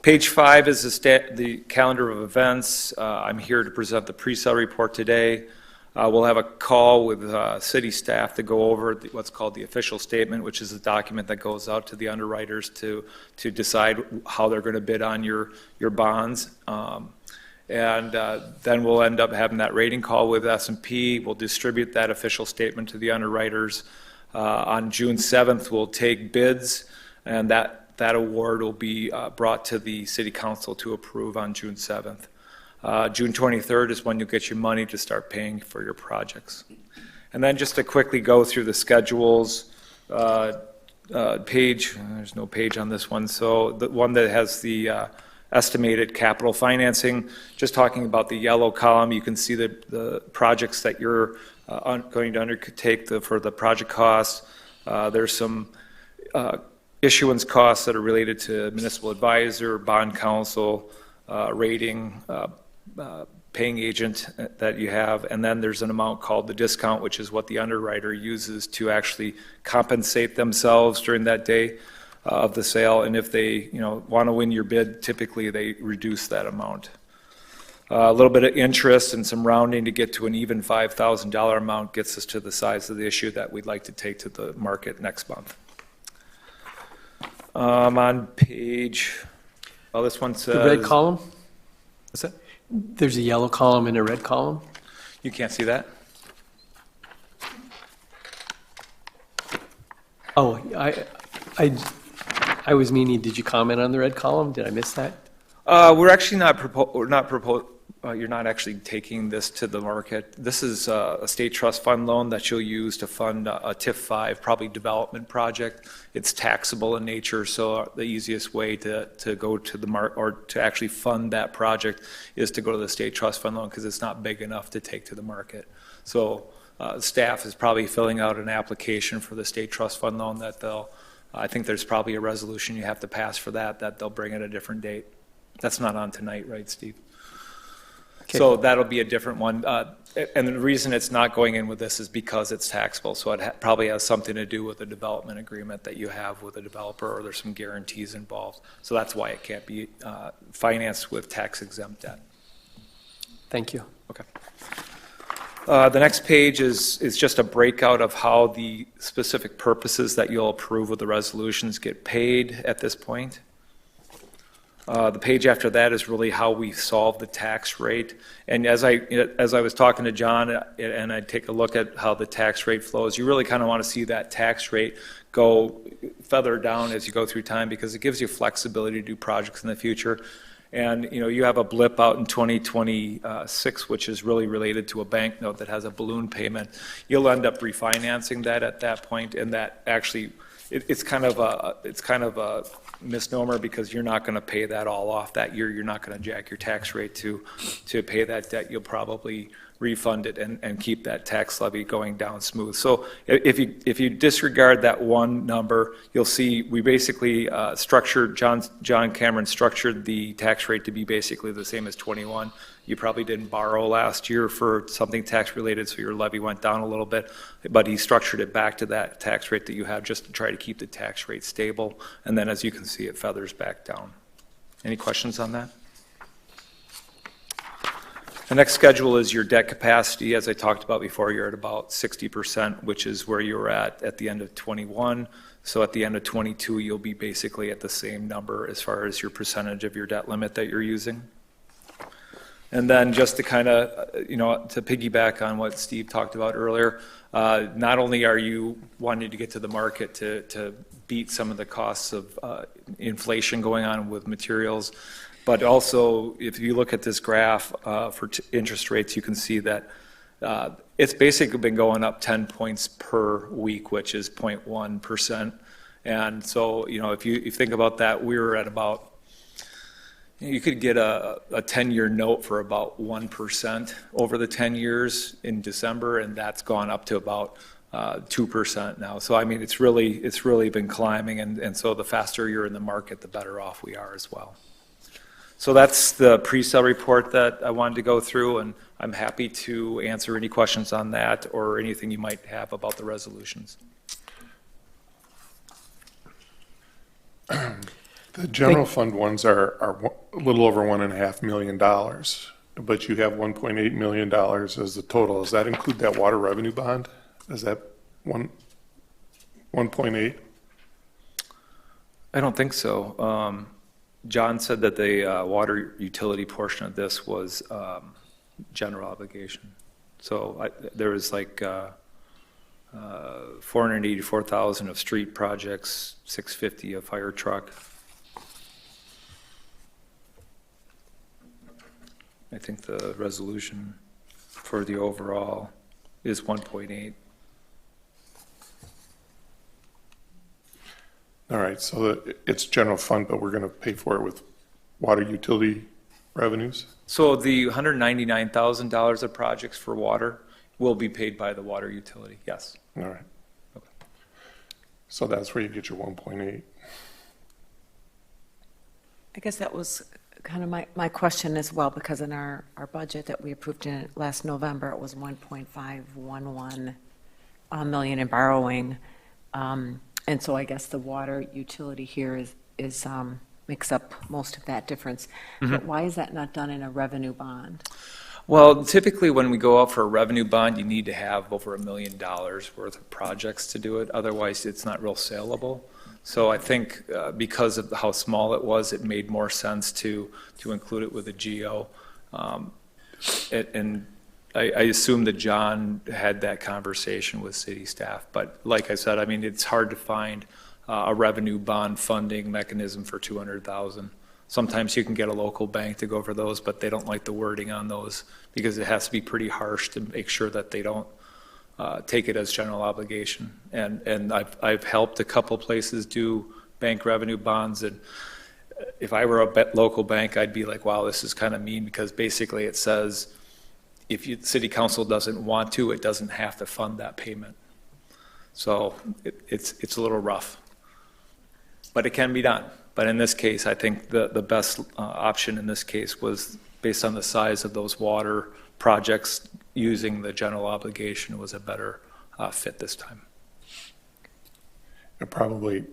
Page 5 is the calendar of events. I'm here to present the pre-sale report today. We'll have a call with city staff to go over what's called the official statement, which is a document that goes out to the underwriters to decide how they're going to bid on your bonds. And then we'll end up having that rating call with S&P. We'll distribute that official statement to the underwriters. On June 7th, we'll take bids, and that award will be brought to the City Council to approve on June 7th. June 23rd is when you'll get your money to start paying for your projects. And then just to quickly go through the schedules, page, there's no page on this one, so the one that has the estimated capital financing, just talking about the yellow column, you can see the projects that you're going to undertake for the project costs. There's some issuance costs that are related to municipal advisor, bond counsel, rating, paying agent that you have, and then there's an amount called the discount, which is what the underwriter uses to actually compensate themselves during that day of the sale. And if they want to win your bid, typically they reduce that amount. A little bit of interest and some rounding to get to an even $5,000 amount gets us to the size of the issue that we'd like to take to the market next month. On page, this one says... The red column? What's that? There's a yellow column and a red column? You can't see that? Oh, I was meaning, did you comment on the red column? Did I miss that? We're actually you're not actually taking this to the market. This is a state trust fund loan that you'll use to fund a TIF 5, probably development project. It's taxable in nature, so the easiest way to go to the market or to actually fund that project is to go to the state trust fund loan because it's not big enough to take to the market. So staff is probably filling out an application for the state trust fund loan that I think there's probably a resolution you have to pass for that they'll bring at a different date. That's not on tonight, right, Steve? Okay. So that'll be a different one. And the reason it's not going in with this is because it's taxable. So it probably has something to do with the development agreement that you have with a developer, or there's some guarantees involved. So that's why it can't be financed with tax-exempt debt. Thank you. Okay. The next page is just a breakout of how the specific purposes that you'll approve with the resolutions get paid at this point. The page after that is really how we solve the tax rate. And as I was talking to John and I take a look at how the tax rate flows, you really kind of want to see that tax rate go feather down as you go through time because it gives you flexibility to do projects in the future. And you have a blip out in 2026, which is really related to a bank note that has a balloon payment. You'll end up refinancing that at that point, and that actually it's kind of a misnomer because you're not going to pay that all off that year. You're not going to jack your tax rate to pay that debt. You'll probably refund it and keep that tax levy going down smooth. So if you disregard that one number, you'll see we basically structured, John Cameron structured the tax rate to be basically the same as 21. You probably didn't borrow last year for something tax related, so your levy went down a little bit, but he structured it back to that tax rate that you have just to try to keep the tax rate stable. And then as you can see, it feathers back down. Any questions on that? The next schedule is your debt capacity. As I talked about before, you're at about 60%, which is where you were at the end of 21. So at the end of 22, you'll be basically at the same number as far as your percentage of your debt limit that you're using. And then just to kind of, to piggyback on what Steve talked about earlier, not only are you wanting to get to the market to beat some of the costs of inflation going on with materials, but also if you look at this graph for interest rates, you can see that it's basically been going up 10 points per week, which is 0.1%. And so, if you think about that, we were at about, you could get a 10-year note for about 1% over the 10 years in December, and that's gone up to about 2% now. So, I mean, it's really been climbing, and so the faster you're in the market, the better off we are as well. So that's the pre-sale report that I wanted to go through, and I'm happy to answer any questions on that or anything you might have about the resolutions. The general fund ones are a little over $1.5 million, but you have $1.8 million as the total. Does that include that water revenue bond? Is that 1.8? I don't think so. John said that the water utility portion of this was general obligation. So there was like $484,000 of street projects, $650 a fire truck. I think the resolution for the overall is 1.8. All right, so it's general fund, but we're going to pay for it with water utility revenues? So the $199,000 of projects for water will be paid by the water utility, yes. All right. Okay. So that's where you get your 1.8. I guess that was kind of my question as well, because in our budget that we approved in last November, it was 1.511 million in borrowing. And so I guess the water utility here is makes up most of that difference. But why is that not done in a revenue bond? Well, typically when we go out for a revenue bond, you need to have over $1 million worth of projects to do it. Otherwise, it's not real saleable. So I think because of how small it was, it made more sense to include it with a GO. And I assume that John had that conversation with city staff. But like I said, I mean, it's hard to find a revenue bond funding mechanism for $200,000. Sometimes you can get a local bank to go for those, but they don't like the wording on those because it has to be pretty harsh to make sure that they don't take it as general obligation. And I've helped a couple places do bank revenue bonds, and if I were a local bank, I'd be like, wow, this is kind of mean, because basically it says if the city council doesn't want to, it doesn't have to fund that payment. So it's a little rough, but it can be done. But in this case, I think the best option in this case was based on the size of those water projects. Using the general obligation was a better fit this time. You probably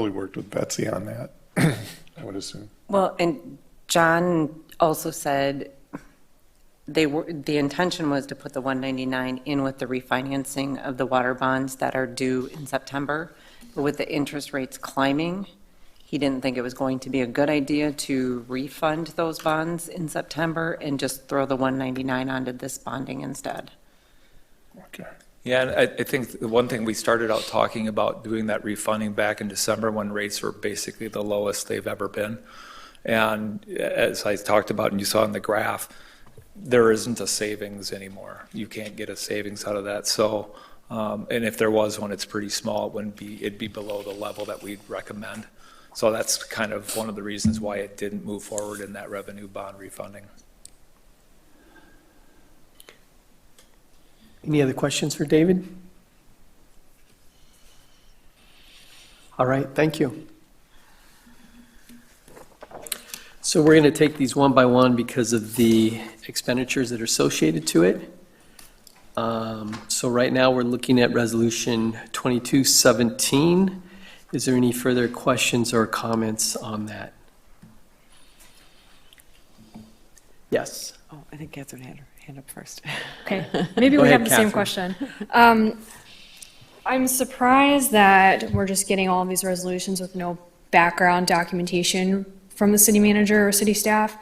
worked with Betsy on that, I would assume. Well, and John also said the intention was to put the 199 in with the refinancing of the water bonds that are due in September. But with the interest rates climbing, he didn't think it was going to be a good idea to refund those bonds in September and just throw the 199 onto this bonding instead. Okay. Yeah, and I think the one thing we started out talking about doing that refunding back in December when rates were basically the lowest they've ever been. And as I talked about and you saw in the graph, there isn't a savings anymore. You can't get a savings out of that. So, and if there was one, it's pretty small. It'd be below the level that we'd recommend. So that's kind of one of the reasons why it didn't move forward in that revenue bond refunding. Any other questions for David? All right, thank you. So we're going to take these one by one because of the expenditures that are associated to it. So right now we're looking at Resolution 2217. Is there any further questions or comments on that? Yes. Oh, I think Catherine had her hand up first. Okay, maybe Go we ahead, have the same Catherine. question. I'm surprised that we're just getting all of these resolutions with no background documentation from the city manager or city staff.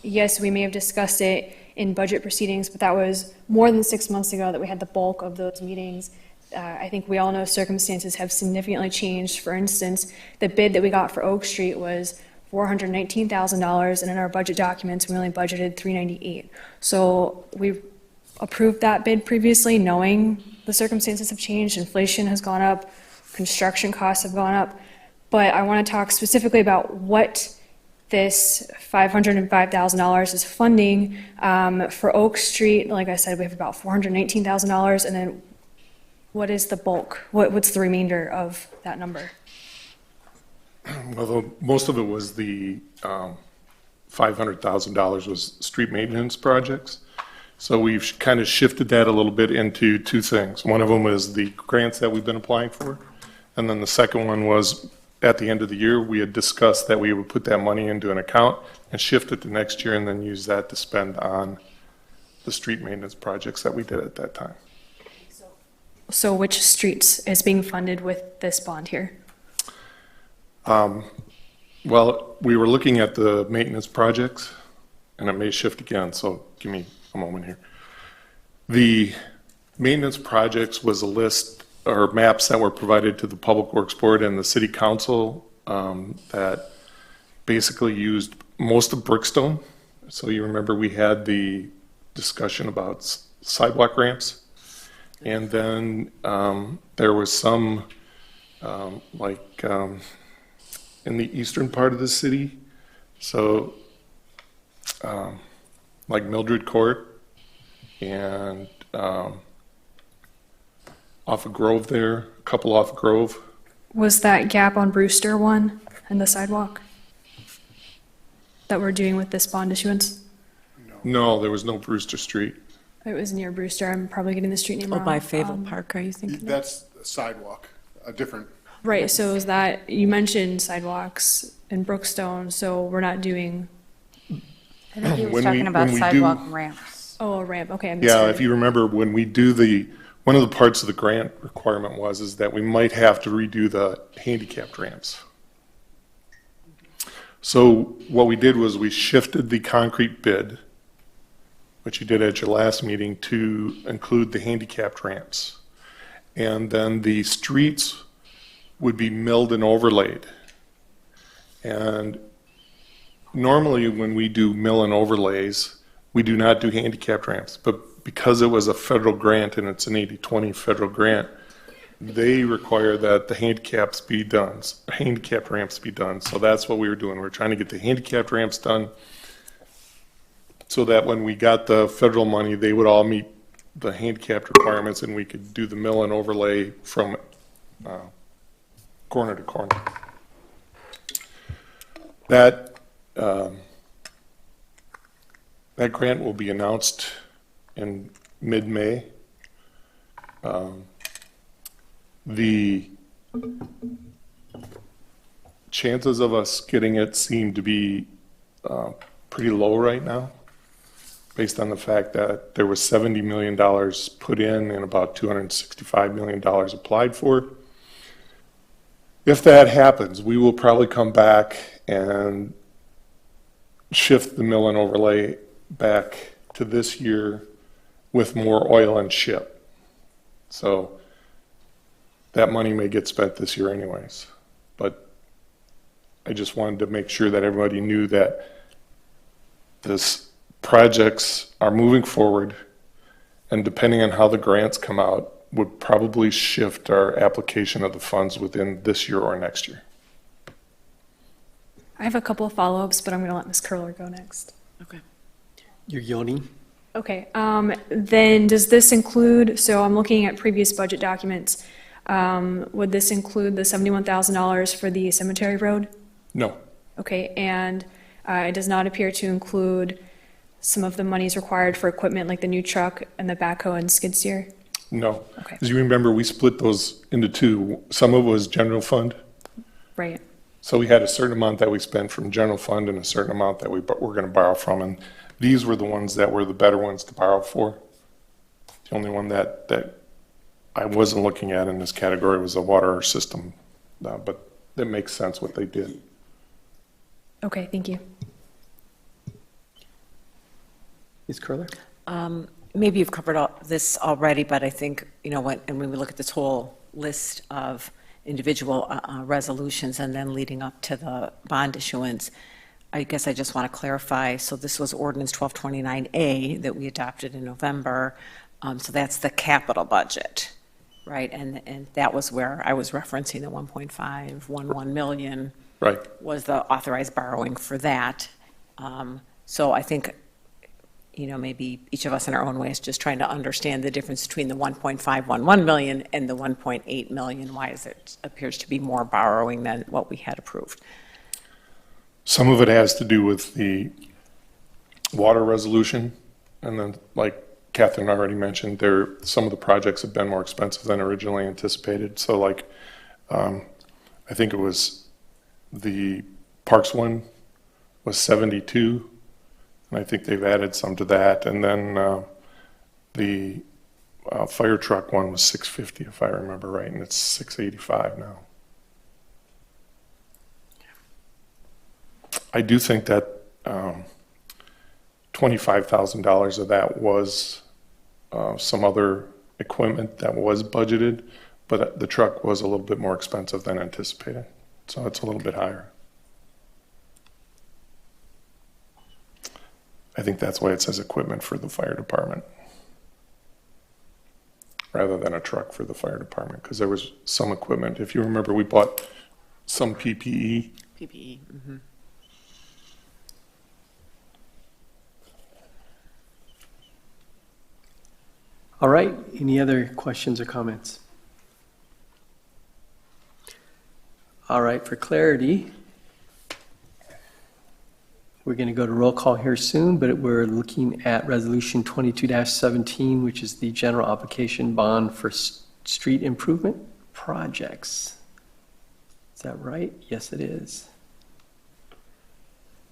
yes, we may have discussed it in budget proceedings, but that was more than 6 months ago that we had the bulk of those meetings. I think we all know circumstances have significantly changed. For instance, the bid that we got for Oak Street was $419,000, and in our budget documents, we only budgeted $398,000. So we approved that bid previously, knowing the circumstances have changed, inflation has gone up, construction costs have gone up. But I want to talk specifically about what this $505,000 is funding. For Oak Street, like I said, we have about $419,000, and then what is the bulk? What's the remainder of that number? Although most of it was the $500,000 was street maintenance projects. So we've kind of shifted that a little bit into two things. One of them is the grants that we've been applying for. And then the second one was at the end of the year, we had discussed that we would put that money into an account and shift it to next year and then use that to spend on the street maintenance projects that we did at that time. So which streets is being funded with this bond here? Well, we were looking at the maintenance projects, and it may shift again, so give me a moment here. The maintenance projects was a list or maps that were provided to the Public Works Board and the City Council that basically used most of Brookstone. So you remember we had the discussion about sidewalk ramps, and then there was some in the eastern part of the city, so like Mildred Court and off of Grove there, a couple off of Grove. Was that gap on Brewster one and the sidewalk that we're doing with this bond issuance? No, there was no Brewster Street. It was near Brewster. I'm probably getting the street name Oh, wrong. by Fayetteville Park, are you thinking? That's a sidewalk, a different. Right, so is that, you mentioned sidewalks in Brookstone, so we're not doing, I think he was When talking about we do- sidewalk ramps. oh, a ramp, okay. I Yeah, misheard. if you remember, when we do one of the parts of the grant requirement is that we might have to redo the handicapped ramps. So what we did was we shifted the concrete bid, which you did at your last meeting, to include the handicapped ramps. And then the streets would be milled and overlaid. And normally when we do mill and overlays, we do not do handicapped ramps, but because it was a federal grant and it's an 80-20 federal grant, they require that the handicapped ramps be done. So that's what we were doing. We were trying to get the handicapped ramps done so that when we got the federal money, they would all meet the handicapped requirements and we could do the mill and overlay from corner to corner. That grant will be announced in mid-May. The chances of us getting it seem to be pretty low right now, based on the fact that there was $70 million put in and about $265 million applied for. If that happens, we will probably come back and shift the mill and overlay back to this year with more oil and ship. So that money may get spent this year anyways. But I just wanted to make sure that everybody knew that this projects are moving forward, and depending on how the grants come out, would probably shift our application of the funds within this year or next year. I have a couple of follow-ups, but I'm going to let Ms. Curler go next. Okay. You're yielding? Okay, then does this include, so I'm looking at previous budget documents, would this include the $71,000 for the cemetery road? No. Okay, and it does not appear to include some of the monies required for equipment like the new truck and the backhoe and skid steer? No. Okay. As you remember, we split those into two. Some of it was general fund. Right. So we had a certain amount that we spent from general fund and a certain amount that we were going to borrow from. And these were the ones that were the better ones to borrow for. The only one that I wasn't looking at in this category was the water system. But it makes sense what they did. Okay, thank you. Ms. Curler? Maybe you've covered all this already, but I think, when we look at this whole list of individual resolutions and then leading up to the bond issuance, I guess I just want to clarify. So this was Ordinance 1229A that we adopted in November. So that's the capital budget, right? And that was where I was referencing the 1.511 million. Right. Was the authorized borrowing for that. So I think, maybe each of us in our own ways just trying to understand the difference between the 1.511 million and the 1.8 million. Why is it appears to be more borrowing than what we had approved? Some of it has to do with the water resolution, and then, like Catherine already mentioned, some of the projects have been more expensive than originally anticipated. So, I think it was the Parks one was 72, and I think they've added some to that. And then the fire truck one was 650, if I remember right, and it's 685 now. I do think that $25,000 of that was some other equipment that was budgeted, but the truck was a little bit more expensive than anticipated. So it's a little bit higher. I think that's why it says equipment for the fire department rather than a truck for the fire department, because there was some equipment. If you remember, we bought some PPE. PPE. Mm-hmm. All right, any other questions or comments? All right, for clarity, we're going to go to roll call here soon, but we're looking at Resolution 22-17, which is the general application bond for street improvement projects. Is that right? Yes, it is.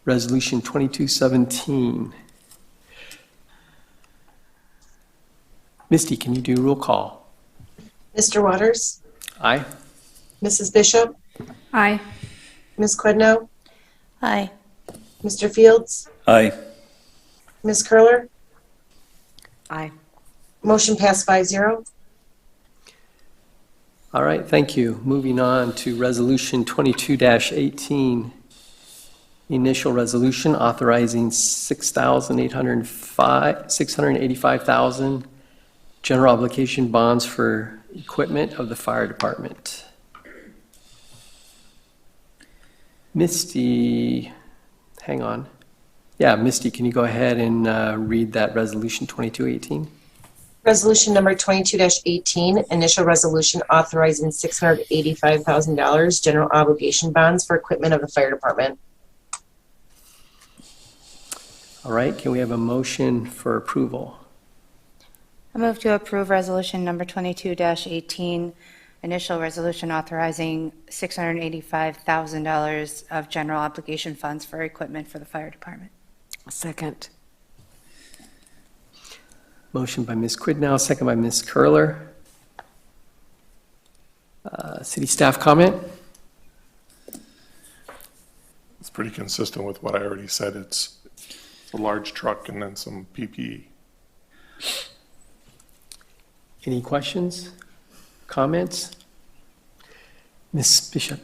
Resolution 22-17. Misty, can you do roll call? Mr. Waters? Aye. Mrs. Bishop? Aye. Ms. Quidno? Aye. Mr. Fields? Aye. Ms. Curler? Aye. Motion passed 5-0. All right, thank you. Moving on to Resolution 22-18, initial resolution authorizing $685,000 general obligation bonds for equipment of the fire department. Misty, hang on. Yeah, Misty, can you go ahead and read that Resolution 22-18? Resolution number 22-18, initial resolution authorizing $685,000 general obligation bonds for equipment of the fire department. All right, can we have a motion for approval? I move to approve resolution number 22-18, initial resolution authorizing $685,000 of general obligation funds for equipment for the fire department. Second. Motion by Ms. Quidnow, second by Ms. Curler. City staff comment? It's pretty consistent with what I already said. It's a large truck and then some PPE. Any questions, comments? Ms. Bishop?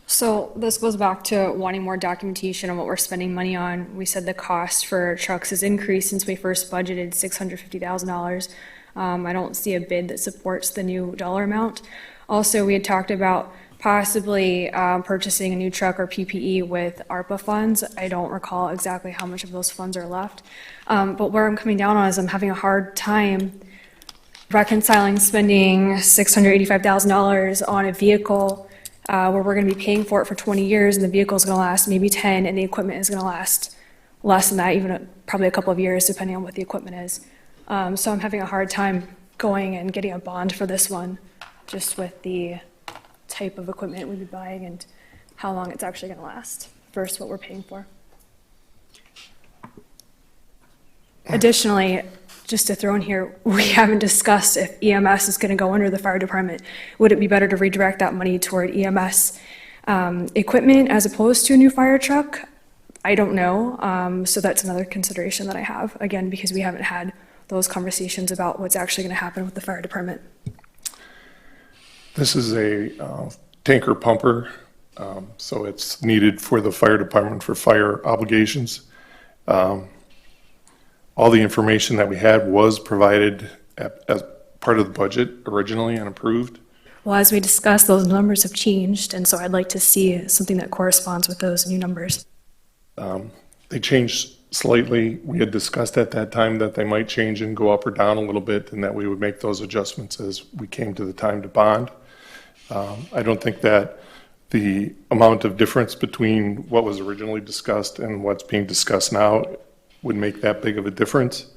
So this goes back to wanting more documentation on what we're spending money on. We said the cost for trucks has increased since we first budgeted $650,000. I don't see a bid that supports the new dollar amount. Also, we had talked about possibly purchasing a new truck or PPE with ARPA funds. I don't recall exactly how much of those funds are left. But where I'm coming down on is I'm having a hard time reconciling spending $685,000 on a vehicle where we're going to be paying for it for 20 years and the vehicle is going to last maybe 10 and the equipment is going to last less than that, even probably a couple of years depending on what the equipment is. So I'm having a hard time going and getting a bond for this one just with the type of equipment we'd be buying and how long it's actually going to last versus what we're paying for. Additionally, just to throw in here, we haven't discussed if EMS is going to go under the fire department. Would it be better to redirect that money toward EMS equipment as opposed to a new fire truck? I don't know. So that's another consideration that I have, again, because we haven't had those conversations about what's actually going to happen with the fire department. This is a tanker pumper, so it's needed for the fire department for fire obligations. All the information that we had was provided as part of the budget originally and approved. Well, as we discussed, those numbers have changed, and so I'd like to see something that corresponds with those new numbers. They changed slightly. We had discussed at that time that they might change and go up or down a little bit, and that we would make those adjustments as we came to the time to bond. I don't think that the amount of difference between what was originally discussed and what's being discussed now would make that big of a difference.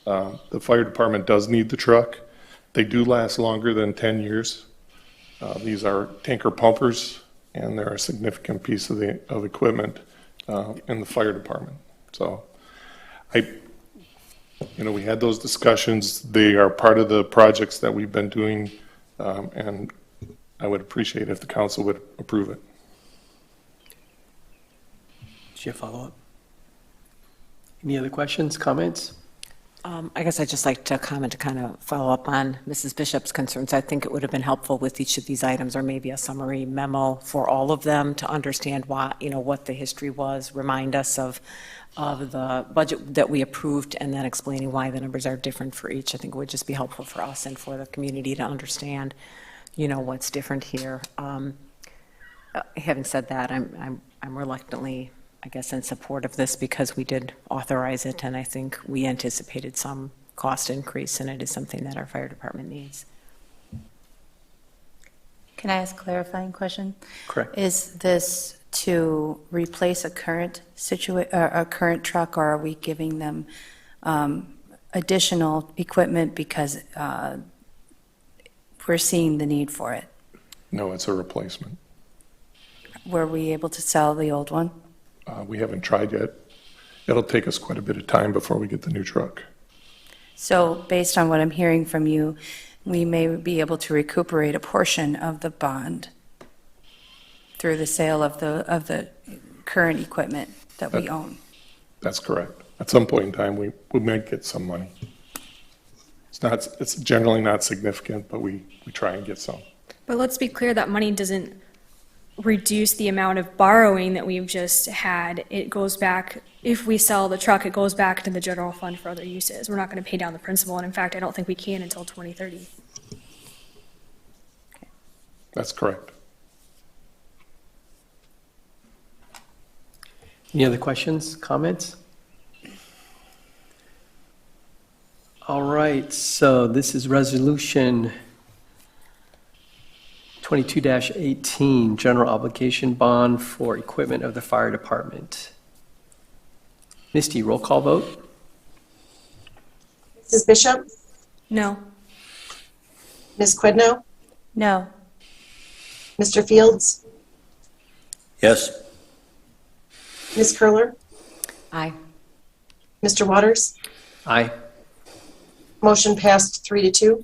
The fire department does need the truck. They do last longer than 10 years. These are tanker pumpers, and they're a significant piece of equipment in the fire department. So we had those discussions. They are part of the projects that we've been doing, and I would appreciate if the council would approve it. Did you have follow-up? Any other questions, comments? I guess I'd just like to comment to kind of follow up on Mrs. Bishop's concerns. I think it would have been helpful with each of these items, or maybe a summary memo for all of them, to understand why, what the history was, remind us of the budget that we approved, and then explaining why the numbers are different for each. I think it would just be helpful for us and for the community to understand, what's different here. Having said that, I'm reluctantly, I guess, in support of this, because we did authorize it, and I think we anticipated some cost increase, and it is something that our fire department needs. Can I ask a clarifying question? Correct. Is this to replace a current truck, or are we giving them additional equipment because we're seeing the need for it? No, it's a replacement. Were we able to sell the old one? We haven't tried yet. It'll take us quite a bit of time before we get the new truck. So based on what I'm hearing from you, we may be able to recuperate a portion of the bond through the sale of the current equipment that we own. That's correct. At some point in time, we might get some money. It's generally not significant, but we try and get some. But let's be clear, that money doesn't reduce the amount of borrowing that we've just had. It goes back, if we sell the truck, it goes back to the general fund for other uses. We're not going to pay down the principal, and in fact, I don't think we can until 2030. That's correct. Any other questions, comments? All right, so this is Resolution 22-18, General Obligation Bond for Equipment of the Fire Department. Misty, roll call vote? Mrs. Bishop? No. Ms. Quidno? No. Mr. Fields? Yes. Ms. Curler? Aye. Mr. Waters? Aye. Motion passed 3-2.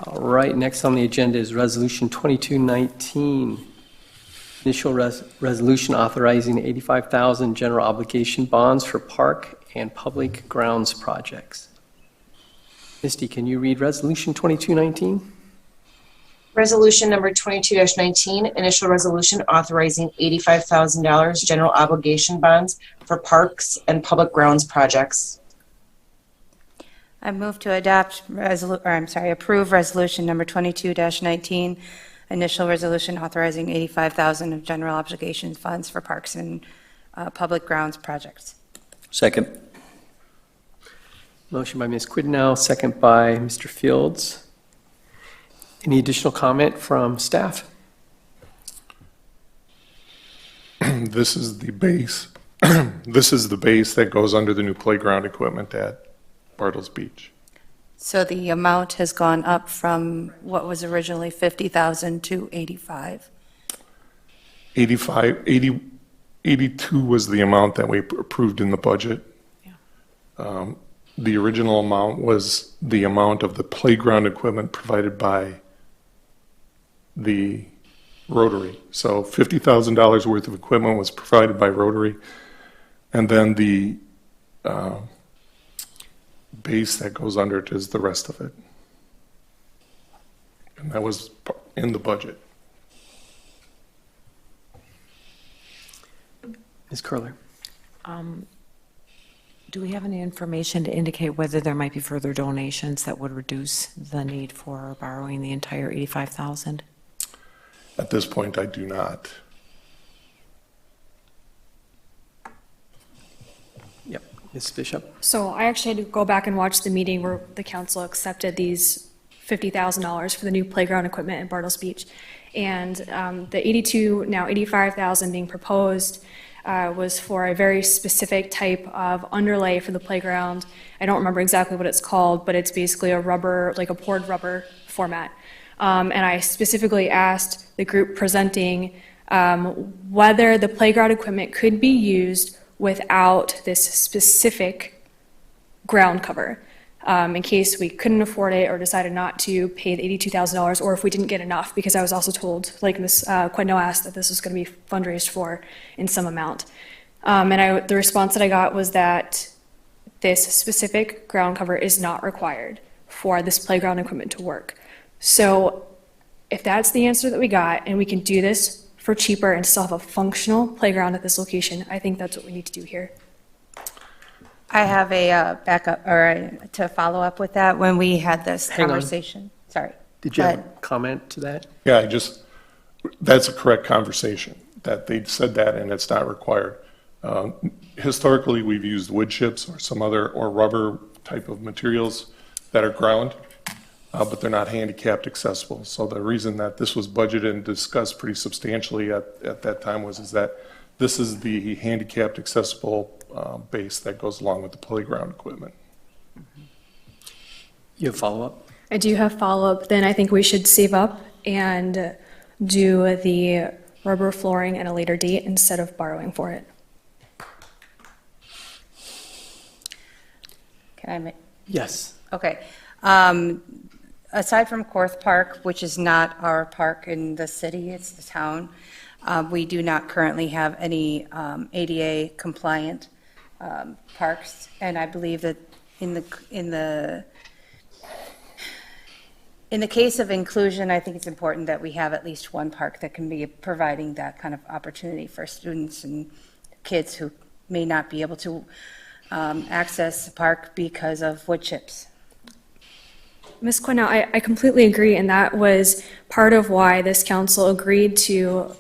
All right, next on the agenda is Resolution 2219, initial resolution authorizing 85,000 general obligation bonds for park and public grounds projects. Misty, can you read Resolution 2219? Resolution number 22-19, initial resolution authorizing $85,000 general obligation bonds for parks and public grounds projects. I move to approve resolution number 22-19, initial resolution authorizing 85,000 of general obligation funds for parks and public grounds projects. Second. Motion by Ms. Quidnow, second by Mr. Fields. Any additional comment from staff? This is the base. This is the base that goes under the new playground equipment at Bartles Beach. So the amount has gone up from what was originally 50,000 to 85. 82 was the amount that we approved in the budget. The original amount was the amount of the playground equipment provided by the Rotary. So $50,000 worth of equipment was provided by Rotary. And then the base that goes under it is the rest of it. And that was in the budget. Ms. Curler? Do we have any information to indicate whether there might be further donations that would reduce the need for borrowing the entire $85,000? At this point, I do not. Yep. Ms. Bishop? So I actually had to go back and watch the meeting where the council accepted these $50,000 for the new playground equipment at Bartles Beach. And the 82, now 85,000 being proposed was for a very specific type of underlay for the playground. I don't remember exactly what it's called, but it's basically a rubber, like a poured rubber format. And I specifically asked the group presenting whether the playground equipment could be used without this specific ground cover, in case we couldn't afford it or decided not to pay the $82,000, or if we didn't get enough, because I was also told, like Ms. Quidno asked, that this was going to be fundraised for in some amount. And the response that I got was that this specific ground cover is not required for this playground equipment to work. So if that's the answer that we got, and we can do this for cheaper and still have a functional playground at this location, I think that's what we need to do here. I have a backup, or to follow up with that, when we had this Hang on. conversation. Sorry. Did you Go have a ahead. comment to that? Yeah, that's a correct conversation, that they said that and it's not required. Historically, we've used wood chips or some other, or rubber type of materials that are ground, but they're not handicapped accessible. So the reason that this was budgeted and discussed pretty substantially at that time is that this is the handicapped accessible base that goes along with the playground equipment. You have follow-up? I do have follow-up. Then I think we should save up and do the rubber flooring at a later date instead of borrowing for it. Can I make? Yes. Okay. Aside from Corth Park, which is not our park in the city, it's the town, we do not currently have any ADA compliant parks, and I believe that in the case of inclusion, I think it's important that we have at least one park that can be providing that kind of opportunity for students and kids who may not be able to access the park because of wood chips. Ms. Quidno, I completely agree, and that was part of why this council agreed to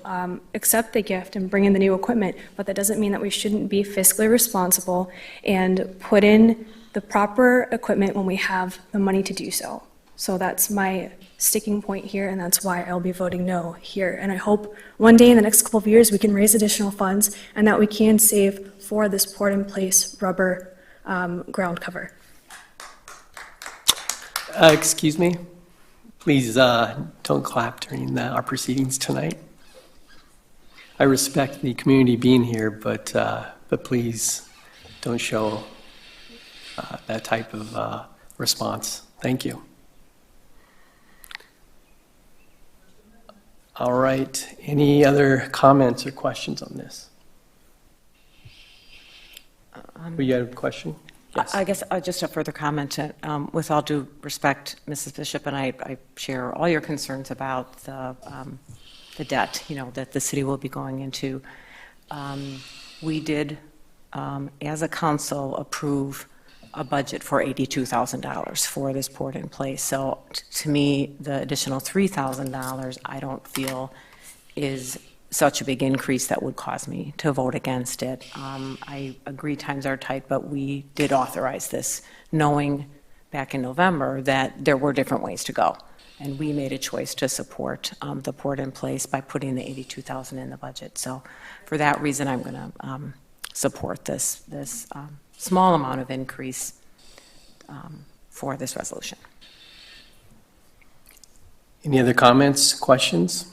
accept the gift and bring in the new equipment, but that doesn't mean that we shouldn't be fiscally responsible and put in the proper equipment when we have the money to do so. So that's my sticking point here, and that's why I'll be voting no here. And I hope one day in the next couple of years we can raise additional funds and that we can save for this poured-in-place rubber ground cover. Excuse me? Please don't clap during our proceedings tonight. I respect the community being here, but please don't show that type of response. Thank you. All right. Any other comments or questions on this? You had a question? Yes. I guess just a further comment. With all due respect, Mrs. Bishop, and I share all your concerns about the debt, that the city will be going into. We did, as a council, approve a budget for $82,000 for this poured in place. So to me, the additional $3,000, I don't feel is such a big increase that would cause me to vote against it. I agree times are tight, but we did authorize this, knowing back in November that there were different ways to go. And we made a choice to support the poured in place by putting the $82,000 in the budget. So for that reason, I'm going to support this small amount of increase for this resolution. Any other comments, questions?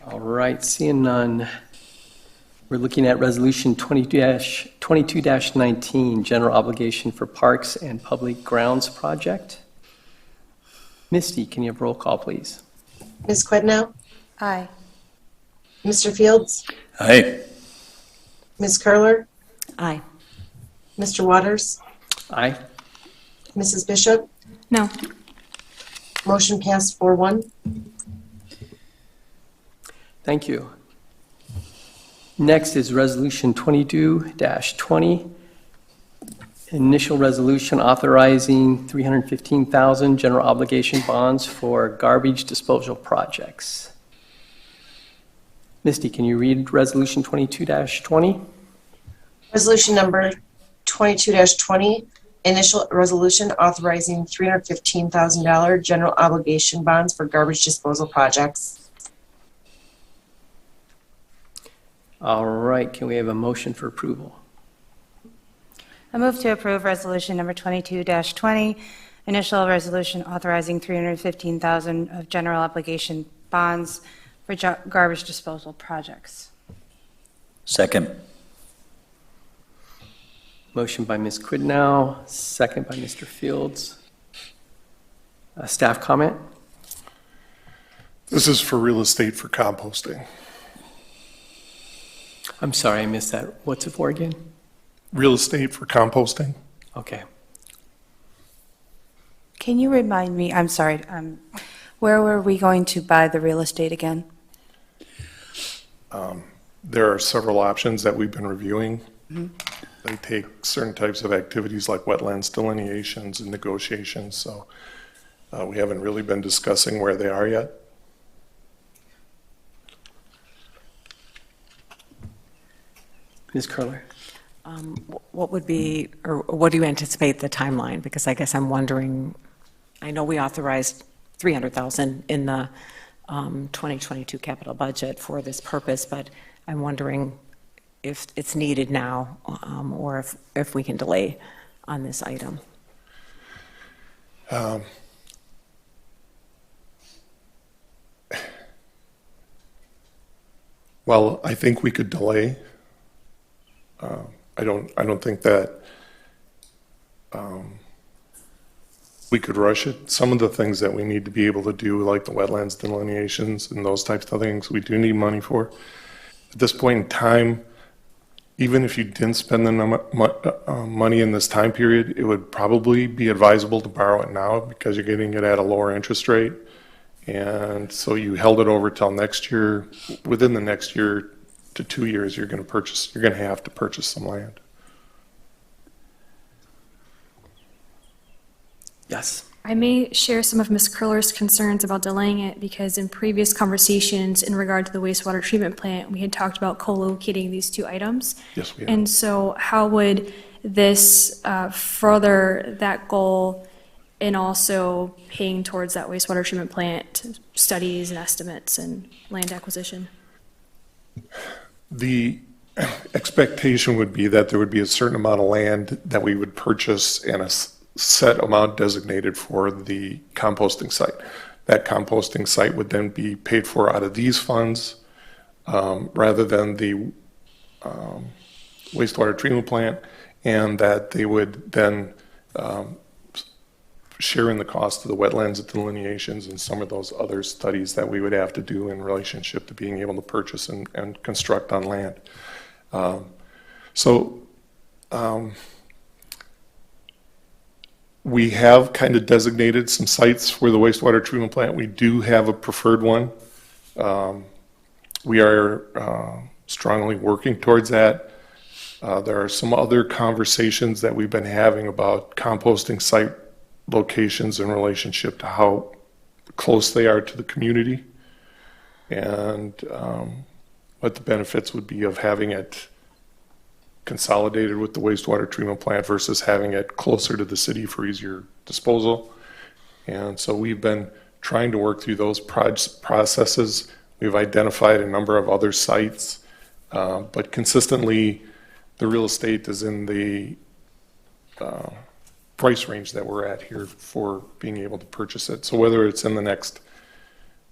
All right, seeing none, we're looking at Resolution 22-19, General Obligation for Parks and Public Grounds Project. Misty, can you have roll call, please? Ms. Quidnow? Aye. Mr. Fields? Aye. Ms. Curler? Aye. Mr. Waters? Aye. Mrs. Bishop? No. Motion passed 4-1. Thank you. Next is Resolution 22-20. Initial resolution authorizing $315,000 general obligation bonds for garbage disposal projects. Misty, can you read Resolution 22-20? Resolution number 22-20, initial resolution authorizing $315,000 general obligation bonds for garbage disposal projects. All right, can we have a motion for approval? I move to approve Resolution Number 22-20, initial resolution authorizing $315,000 of general obligation bonds for garbage disposal projects. Second. Motion by Ms. Quidnow, second by Mr. Fields. Staff comment? This is for real estate for composting. I'm sorry, I missed that. What's it for again? Real estate for composting? Okay. Can you remind me, I'm sorry, where were we going to buy the real estate again? There are several options that we've been reviewing. They take certain types of activities like wetlands delineations and negotiations, so we haven't really been discussing where they are yet. Ms. Curler? What would be, or what do you anticipate the timeline? Because I guess I'm wondering, I know we authorized $300,000 in the 2022 capital budget for this purpose, but I'm wondering if it's needed now, or if we can delay on this item. Well, I think we could delay. I don't think that we could rush it. Some of the things that we need to be able to do, like the wetlands delineations and those types of things, we do need money for. At this point in time, even if you didn't spend the money in this time period, it would probably be advisable to borrow it now because you're getting it at a lower interest rate. And so you held it over till next year. Within the next year to 2 years, you're going to have to purchase some land. Yes. I may share some of Ms. Curler's concerns about delaying it because in previous conversations in regard to the wastewater treatment plant, we had talked about co-locating these two items. Yes, we have. And so how would this further that goal and also paying towards that wastewater treatment plant studies and estimates and land acquisition? The expectation would be that there would be a certain amount of land that we would purchase and a set amount designated for the composting site. That composting site would then be paid for out of these funds rather than the wastewater treatment plant, and that they would then share in the cost of the wetlands delineations and some of those other studies that we would have to do in relationship to being able to purchase and construct on land. We have kind of designated some sites for the wastewater treatment plant. We do have a preferred one. We are strongly working towards that. There are some other conversations that we've been having about composting site locations in relationship to how close they are to the community and what the benefits would be of having it consolidated with the wastewater treatment plant versus having it closer to the city for easier disposal. And so we've been trying to work through those processes. We've identified a number of other sites, but consistently the real estate is in the price range that we're at here for being able to purchase it. So whether it's in the next,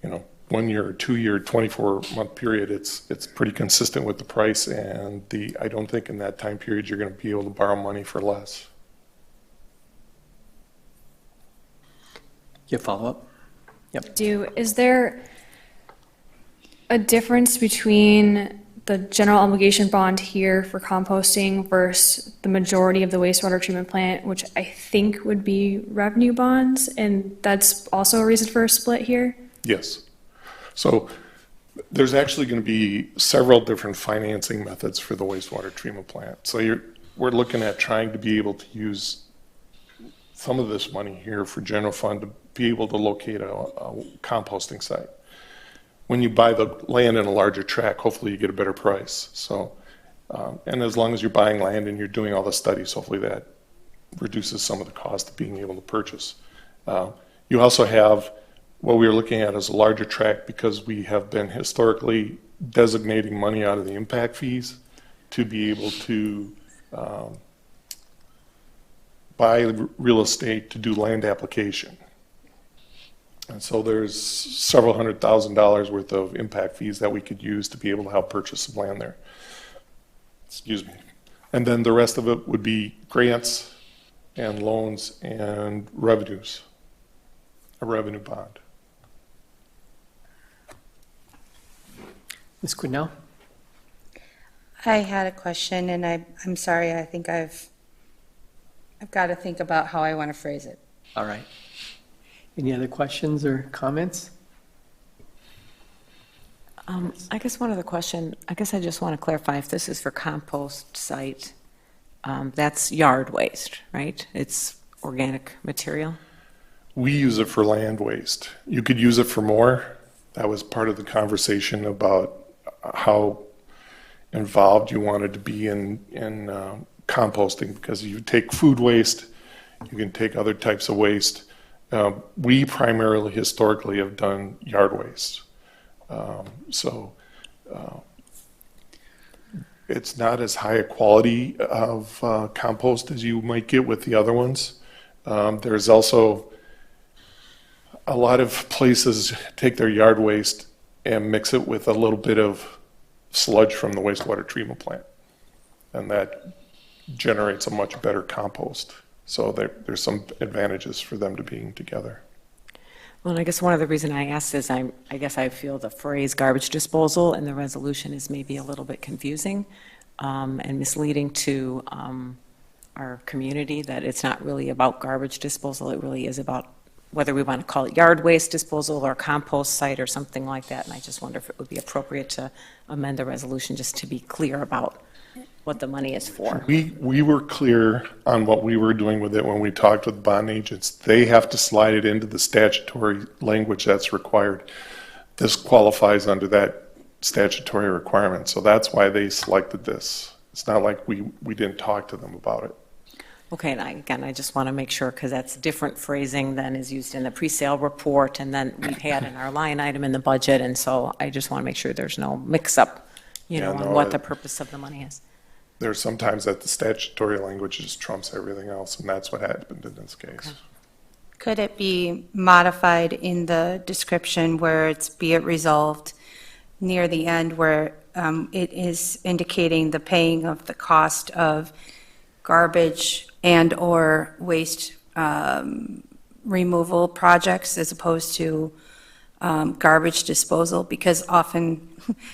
1 year or 2 year, 24-month period, it's pretty consistent with the price, and I don't think in that time period you're going to be able to borrow money for less. You have follow-up? Yep. Is there a difference between the general obligation bond here for composting versus the majority of the wastewater treatment plant, which I think would be revenue bonds, and that's also a reason for a split here? Yes. So there's actually going to be several different financing methods for the wastewater treatment plant. So we're looking at trying to be able to use some of this money here for general fund to be able to locate a composting site. When you buy the land in a larger tract, hopefully you get a better price. So, and as long as you're buying land and you're doing all the studies, hopefully that reduces some of the cost of being able to purchase. You also have what we are looking at as a larger tract because we have been historically designating money out of the impact fees to be able to buy real estate to do land application. And so there's several $100,000 worth of impact fees that we could use to be able to help purchase some land there. Excuse me. And then the rest of it would be grants and loans and revenues, a revenue bond. Ms. Quidnell? I had a question, and I'm sorry, I think I've got to think about how I want to phrase it. All right. Any other questions or comments? I guess one other question, I guess I just want to clarify if this is for compost site, that's yard waste, right? It's organic material? We use it for land waste. You could use it for more. That was part of the conversation about how involved you wanted to be in composting, because you take food waste, you can take other types of waste. We primarily historically have done yard waste. It's not as high a quality of compost as you might get with the other ones. There's also a lot of places take their yard waste and mix it with a little bit of sludge from the wastewater treatment plant. And that generates a much better compost. So there's some advantages for them to being together. Well, and I guess one of the reasons I asked is I guess I feel the phrase garbage disposal in the resolution is maybe a little bit confusing and misleading to our community, that it's not really about garbage disposal. It really is about whether we want to call it yard waste disposal or compost site or something like that. And I just wonder if it would be appropriate to amend the resolution just to be clear about what the money is for. We were clear on what we were doing with it when we talked with bond agents. They have to slide it into the statutory language that's required. This qualifies under that statutory requirement, so that's why they selected this. It's not like we didn't talk to them about it. Okay, and again, I just want to make sure, because that's different phrasing than is used in the pre-sale report, and then we've had in our line item in the budget, and so I just want to make sure there's no mix-up, on what the purpose of the money is. There's sometimes that the statutory language just trumps everything else, and that's what happened in this case. Okay. Could it be modified in the description where it's be it resolved near the end where it is indicating the paying of the cost of garbage and/or waste removal projects as opposed to garbage disposal? Because often,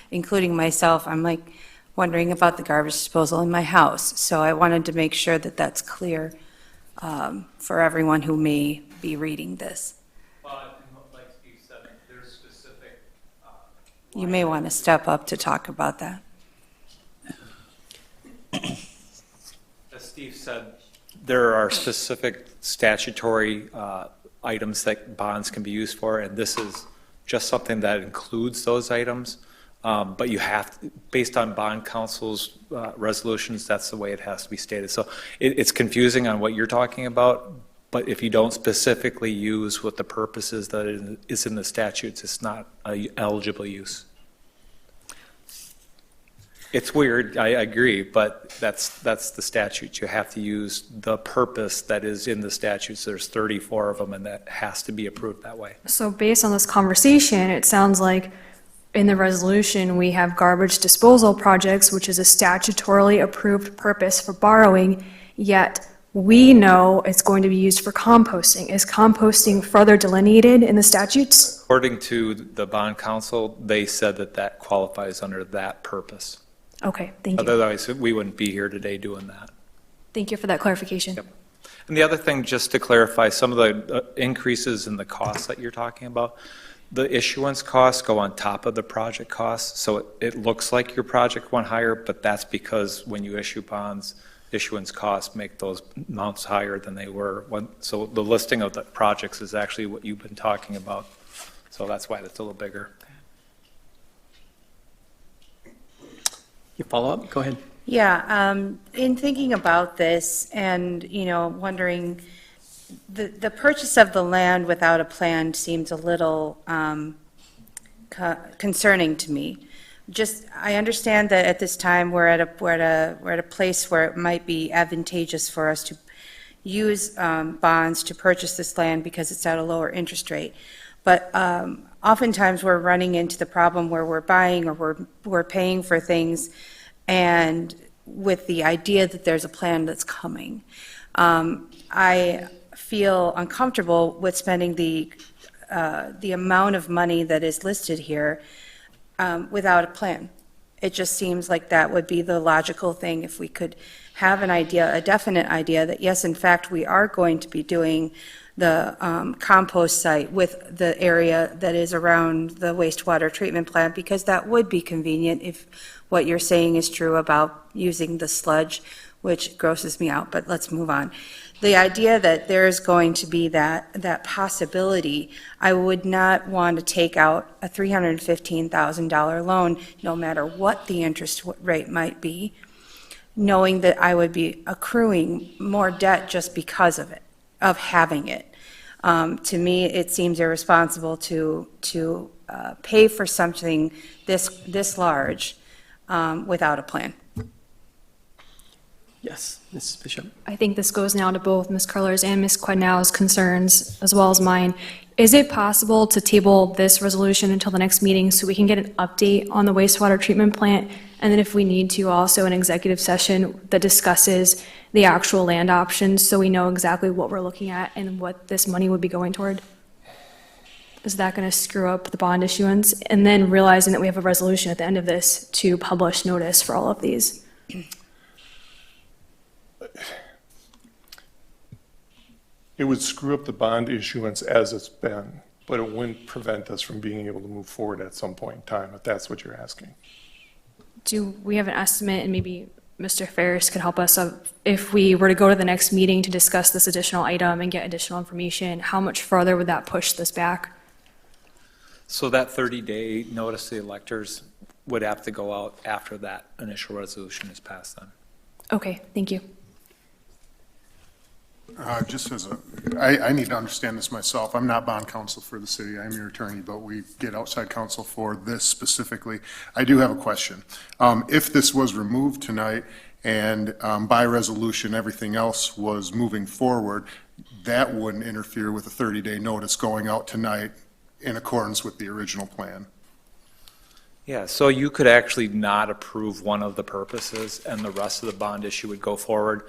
including myself, I'm like wondering about the garbage disposal in my house. So I wanted to make sure that that's clear for everyone who may be reading this. Well, I think like Steve said, there's specific. You may want to step up to talk about that. As Steve said, there are specific statutory items that bonds can be used for, and this is just something that includes those items. But you have, based on bond council's resolutions, that's the way it has to be stated. So it's confusing on what you're talking about, but if you don't specifically use what the purpose is that is in the statutes, it's not a eligible use. It's weird, I agree, but that's the statute. You have to use the purpose that is in the statutes. There's 34 of them, and that has to be approved that way. So based on this conversation, it sounds like in the resolution, we have garbage disposal projects, which is a statutorily approved purpose for borrowing, yet We know it's going to be used for composting. Is composting further delineated in the statutes? According to the bond council, they said that that qualifies under that purpose. Okay, thank you. Otherwise, we wouldn't be here today doing that. Thank you for that clarification. Yep. And the other thing, just to clarify, some of the increases in the costs that you're talking about, the issuance costs go on top of the project costs, so it looks like your project went higher, but that's because when you issue bonds, issuance costs make those amounts higher than they were. So the listing of the projects is actually what you've been talking about, so that's why it's a little bigger. You follow up? Go ahead. Yeah, in thinking about this and, wondering, the purchase of the land without a plan seems a little concerning to me. I understand that at this time, we're at a place where it might be advantageous for us to use bonds to purchase this land because it's at a lower interest rate. But oftentimes, we're running into the problem where we're buying or we're paying for things and with the idea that there's a plan that's coming. I feel uncomfortable with spending the amount of money that is listed here without a plan. It just seems like that would be the logical thing if we could have an idea, a definite idea that yes, in fact, we are going to be doing the compost site with the area that is around the wastewater treatment plant, because that would be convenient if what you're saying is true about using the sludge, which grosses me out, but let's move on. The idea that there's going to be that possibility, I would not want to take out a $315,000 loan, no matter what the interest rate might be, knowing that I would be accruing more debt just because of it, of having it. To me, it seems irresponsible to pay for something this large without a plan. Yes, Mrs. Bishop. I think this goes now to both Ms. Curler's and Ms. Quidnow's concerns, as well as mine. Is it possible to table this resolution until the next meeting so we can get an update on the wastewater treatment plant? And then if we need to, also an executive session that discusses the actual land options so we know exactly what we're looking at and what this money would be going toward? Is that going to screw up the bond issuance? And then realizing that we have a resolution at the end of this to publish notice for all of these. It would screw up the bond issuance as it's been, but it wouldn't prevent us from being able to move forward at some point in time, if that's what you're asking. Do we have an estimate, and maybe Mr. Ferris could help us, of if we were to go to the next meeting to discuss this additional item and get additional information, how much further would that push this back? So that 30-day notice to the electors would have to go out after that initial resolution is passed then. Okay, thank you. Just as I need to understand this myself. I'm not bond counsel for the city. I'm your attorney, but we get outside counsel for this specifically. I do have a question. If this was removed tonight and by resolution, everything else was moving forward, that wouldn't interfere with a 30-day notice going out tonight in accordance with the original plan. Yeah, so you could actually not approve one of the purposes and the rest of the bond issue would go forward.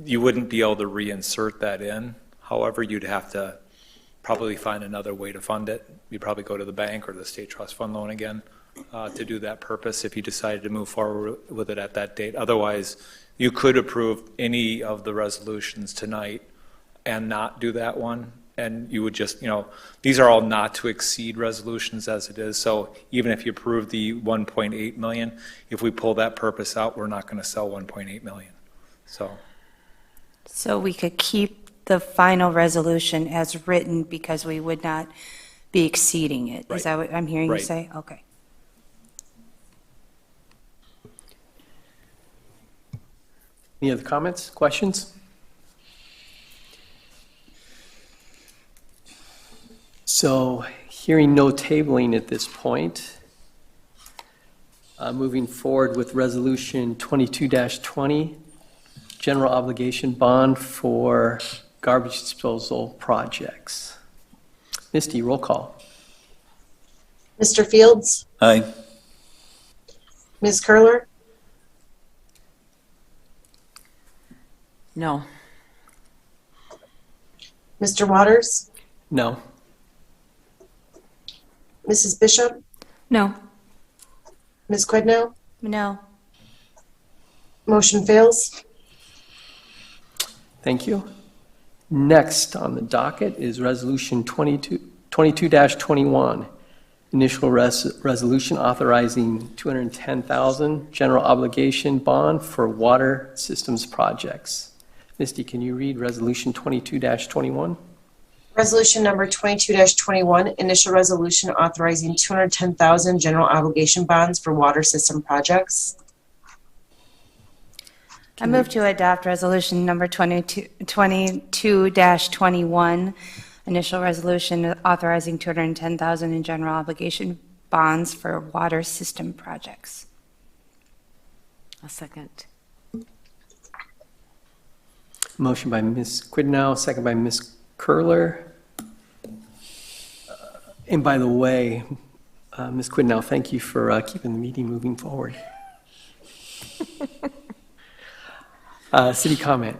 You wouldn't be able to reinsert that in. However, you'd have to probably find another way to fund it. You'd probably go to the bank or the state trust fund loan again to do that purpose if you decided to move forward with it at that date. Otherwise, you could approve any of the resolutions tonight and not do that one. And you would just, these are all not to exceed resolutions as it is. So even if you approve the 1.8 million, if we pull that purpose out, we're not going to sell 1.8 million. So we could keep the final resolution as written because we would not be exceeding it. Right. Is that what I'm hearing you Right. say? Okay. Any other comments, questions? So hearing no tabling at this point, moving forward with Resolution 22-20, General Obligation Bond for Garbage Disposal Projects. Misty, roll call. Mr. Fields? Aye. Ms. Curler? No. Mr. Waters? No. Mrs. Bishop? No. Ms. Quidnow? No. Motion fails. Thank you. Next on the docket is Resolution 22-21, initial resolution authorizing $210,000 general obligation bond for water systems projects. Misty, can you read Resolution 22-21? Resolution number 22-21, initial resolution authorizing $210,000 general obligation bonds for water system projects. I move to adopt resolution number 22-21, initial resolution authorizing $210,000 in general obligation bonds for water system projects. A second. Motion by Ms. Quidnow, second by Ms. Curler. And by the way, Ms. Quidnow, thank you for keeping the meeting moving forward. City comment.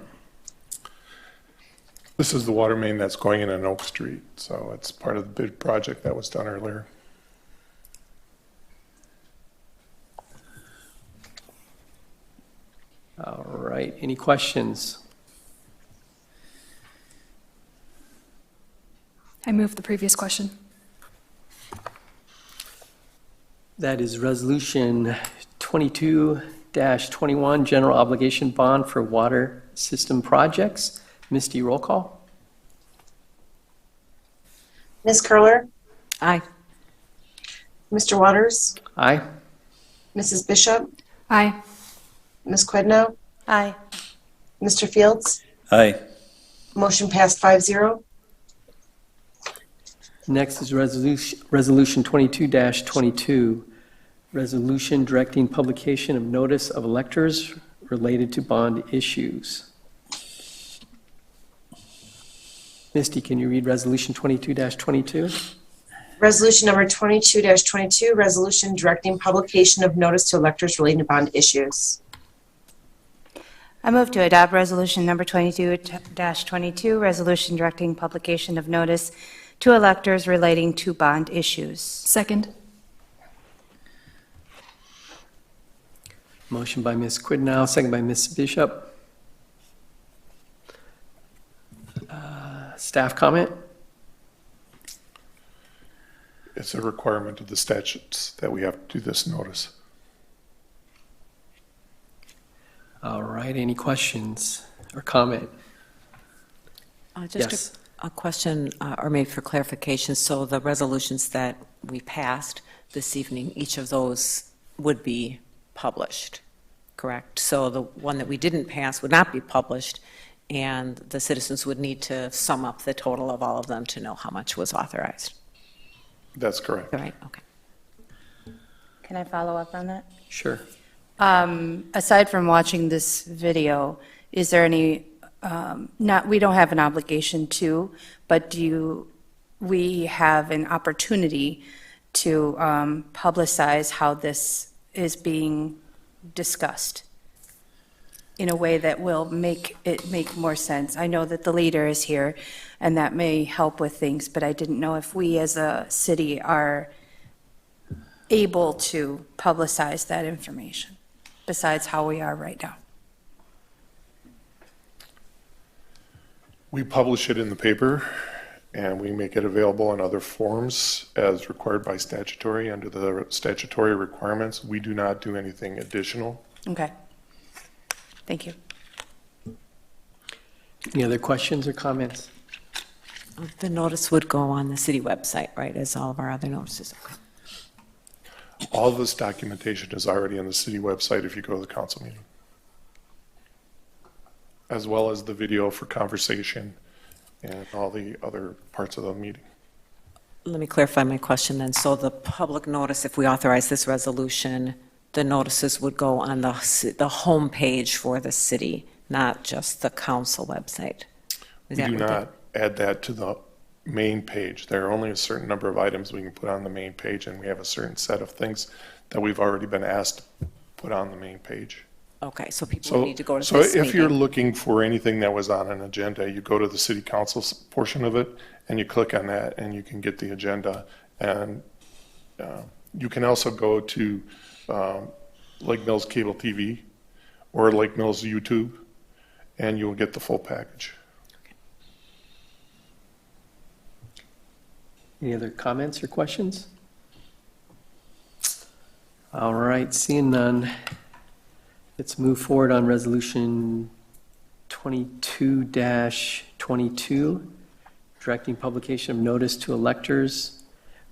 This is the water main that's going in on Oak Street, so it's part of the bid project that was done earlier. All right, any questions? I move the previous question. That is Resolution 22-21, general obligation bond for water system projects. Misty, roll call. Ms. Curler? Aye. Mr. Waters? Aye. Mrs. Bishop? Aye. Ms. Quidnow? Aye. Mr. Fields? Aye. Motion passed 5-0. Next is Resolution 22-22, resolution directing publication of notice of electors related to bond issues. Misty, can you read Resolution 22-22? Resolution number 22-22, resolution directing publication of notice to electors relating to bond issues. I move to adopt resolution number 22-22, resolution directing publication of notice to electors relating to bond issues. Second. Motion by Ms. Quidnow, second by Ms. Bishop. Staff comment? It's a requirement of the statutes that we have to do this notice. All right, any questions or comment? Just Yes. a question, or maybe for clarification. So the resolutions that we passed this evening, each of those would be published, correct? So the one that we didn't pass would not be published, and the citizens would need to sum up the total of all of them to know how much was authorized. That's correct. All right, okay. Can I follow up on that? Sure. Aside from watching this video, is there any, we don't have an obligation to, but do we have an opportunity to publicize how this is being discussed in a way that will make it make more sense? I know that the leader is here, and that may help with things, but I didn't know if we as a city are able to publicize that information, besides how we are right now. We publish it in the paper, and we make it available in other forms as required by statutory. Under the statutory requirements, we do not do anything additional. Okay. Thank you. Any other questions or comments? The notice would go on the city website, right, as all of our other notices? Okay. All of this documentation is already on the city website if you go to the council meeting, as well as the video for conversation and all the other parts of the meeting. Let me clarify my question then. So the public notice, if we authorize this resolution, the notices would go on the homepage for the city, not just the council website? We do not add that to the main page. There are only a certain number of items we can put on the main page, and we have a certain set of things that we've already been asked to put on the main page. Okay, so people So, need to go to so this if you're meeting. looking for anything that was on an agenda, you go to the city council portion of it, and you click on that, and you can get the agenda. And you can also go to Lake Mills Cable TV or Lake Mills YouTube, and you'll get the full package. Any other comments or questions? All right, seeing none, let's move forward on Resolution 22-22, directing publication of notice to electors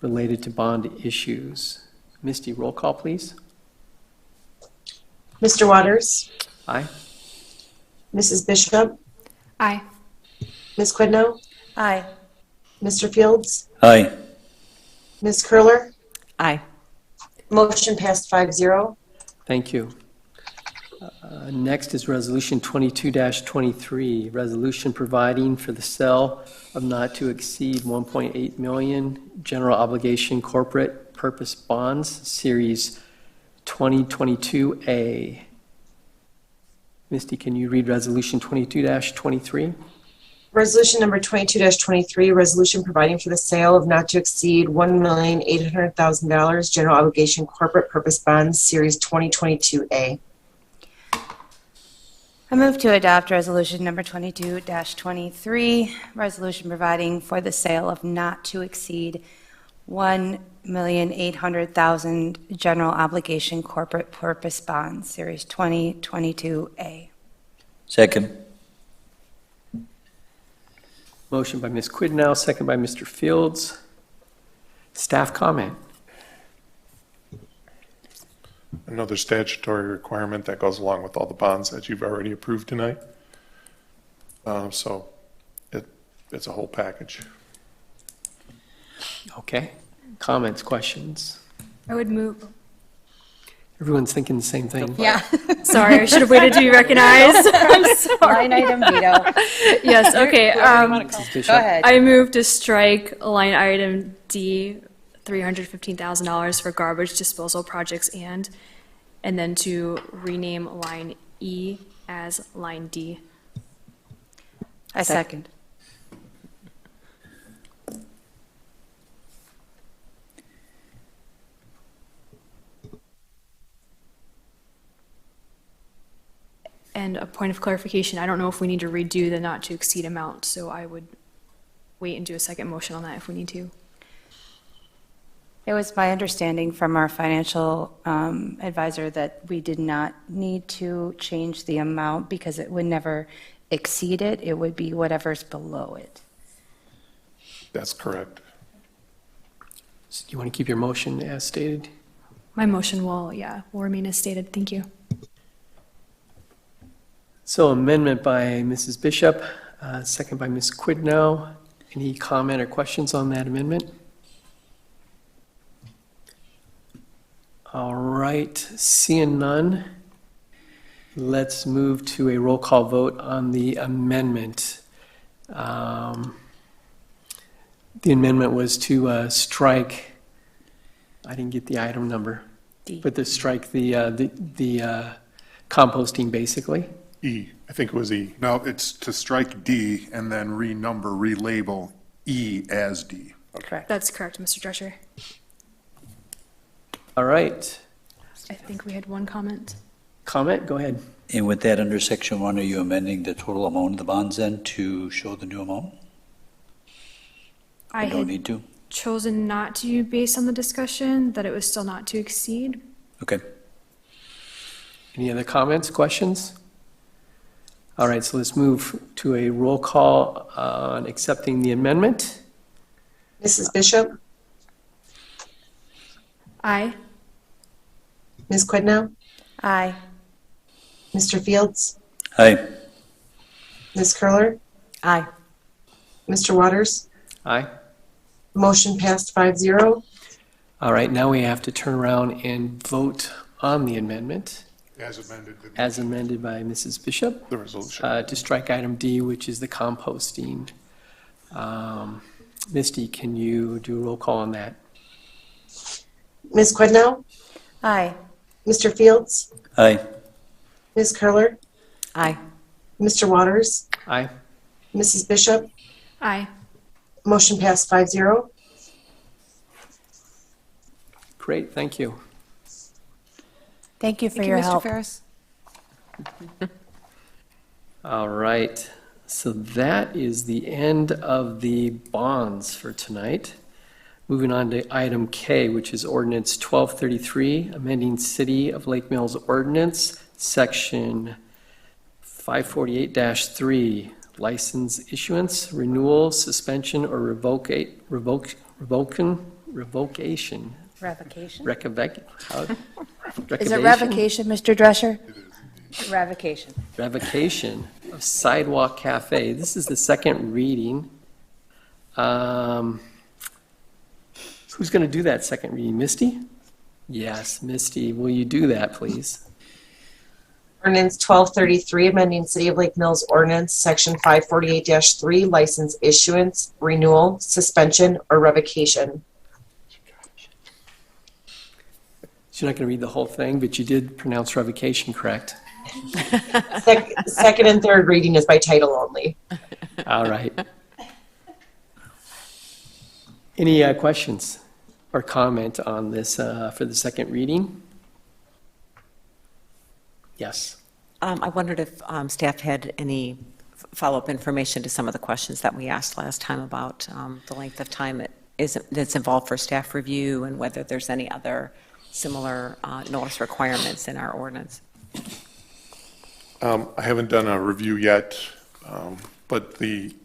related to bond issues. Misty, roll call, please. Mr. Waters? Aye. Mrs. Bishop? Aye. Ms. Quidno? Aye. Mr. Fields? Aye. Ms. Curler? Aye. Motion passed 5-0. Thank you. Next is Resolution 22-23, resolution providing for the sale of not to exceed 1.8 million general obligation corporate purpose bonds, Series 2022A. Misty, can you read Resolution 22-23? Resolution number 22-23, resolution providing for the sale of not to exceed $1,800,000 general obligation corporate purpose bonds, Series 2022A. I move to adopt resolution number 22-23, resolution providing for the sale of not to exceed $1,800,000 general obligation corporate purpose bonds, Series 2022A. Second. Motion by Ms. Quidnow, second by Mr. Fields. Staff comment. Another statutory requirement that goes along with all the bonds that you've already approved tonight. So it's a whole package. Okay. Comments, questions? I would move. Everyone's thinking the same thing. Yeah. Sorry, I should have waited to be recognized. I'm sorry. Line item veto. Yes, okay. Mrs. Bishop? Go ahead. I move to strike line item D, $315,000 for garbage disposal projects and then to rename line E as line D. I second. And a point of clarification, I don't know if we need to redo the not to exceed amount, so I would wait and do a second motion on that if we need to. It was my understanding from our financial advisor that we did not need to change the amount because it would never exceed it. It would be whatever's below it. That's correct. So do you want to keep your motion as stated? My motion will remain as stated. Thank you. So amendment by Mrs. Bishop, second by Ms. Quidnow. Any comment or questions on that amendment? All right, seeing none, let's move to a roll call vote on the amendment. The amendment was to strike, I didn't get the item number, D. but to strike the composting basically. E, I think it was E. No, it's to strike D and then renumber, relabel E as D. Correct. That's correct, Mr. Drescher. All right, I think we had one comment. comment, go ahead. And with that, under Section 1, are you amending the total amount of the bonds then to show the new amount? I You don't had need to? chosen not to based on the discussion, that it was still not to exceed. Okay. Any other comments, questions? All right, so let's move to a roll call on accepting the amendment. Mrs. Bishop? Aye. Ms. Quidnow? Aye. Mr. Fields? Aye. Ms. Curler? Aye. Mr. Waters? Aye. Motion passed 5-0. All right, now we have to turn around and vote on the amendment As amended. as amended by Mrs. Bishop The resolution. to strike item D, which is the composting. Misty, can you do a roll call on that? Ms. Quidnow? Aye. Mr. Fields? Aye. Ms. Curler, Aye. Mr. Waters, Aye. Mrs. Bishop, Aye. motion passed 5-0. Great, thank you. Thank you for Thank you, your Mr. help. Ferris. All right, so that is the end of the bonds for tonight. Moving on to item K, which is Ordinance 1233, amending City of Lake Mills Ordinance, Section 548-3, license issuance, renewal, suspension, or revocation. Revocation? Is it revocation, Mr. Drescher? Revocation. Revocation of Sidewalk Café. This is the second reading. Who's going to do that second reading? Misty? Yes, Misty, will you do that, please? Ordinance 1233, amending City of Lake Mills Ordinance, Section 548-3, license issuance, renewal, suspension, or revocation. So you're not going to read the whole thing, but you did pronounce revocation correct. Second and third reading is by title only. All right. Any questions or comment on this for the second reading? Yes. I wondered if staff had any follow-up information to some of the questions that we asked last time about the length of time that's involved for staff review and whether there's any other similar notice requirements in our ordinance. I haven't done a review yet, but the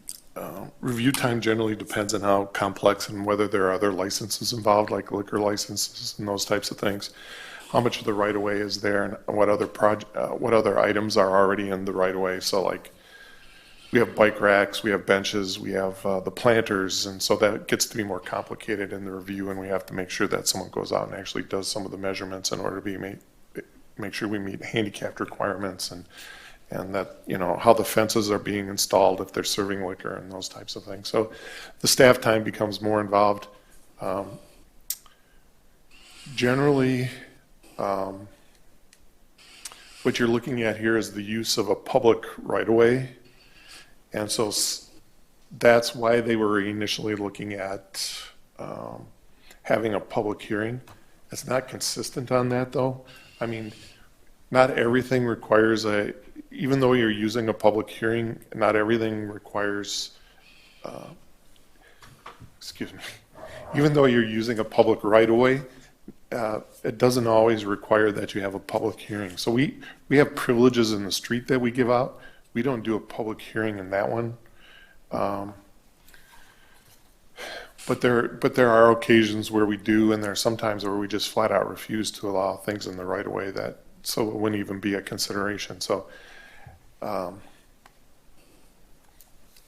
review time generally depends on how complex and whether there are other licenses involved, like liquor licenses and those types of things. How much of the right-of-way is there, and what other items are already in the right-of-way. So, like, we have bike racks, we have benches, we have the planters, and so that gets to be more complicated in the review, and we have to make sure that someone goes out and actually does some of the measurements in order to make sure we meet handicapped requirements and that, you know, how the fences are being installed if they're serving liquor and those types of things. So the staff time becomes more involved. Generally, what you're looking at here is the use of a public right-of-way. And so that's why they were initially looking at having a public hearing. It's not consistent on that, though. I mean, not everything requires even though you're using a public hearing, not everything requires, even though you're using a public right-of-way, it doesn't always require that you have a public hearing. So we have privileges in the street that we give out. We don't do a public hearing in that one. But there are occasions where we do, and there are sometimes where we just flat out refuse to allow things in the right of way so it wouldn't even be a consideration. So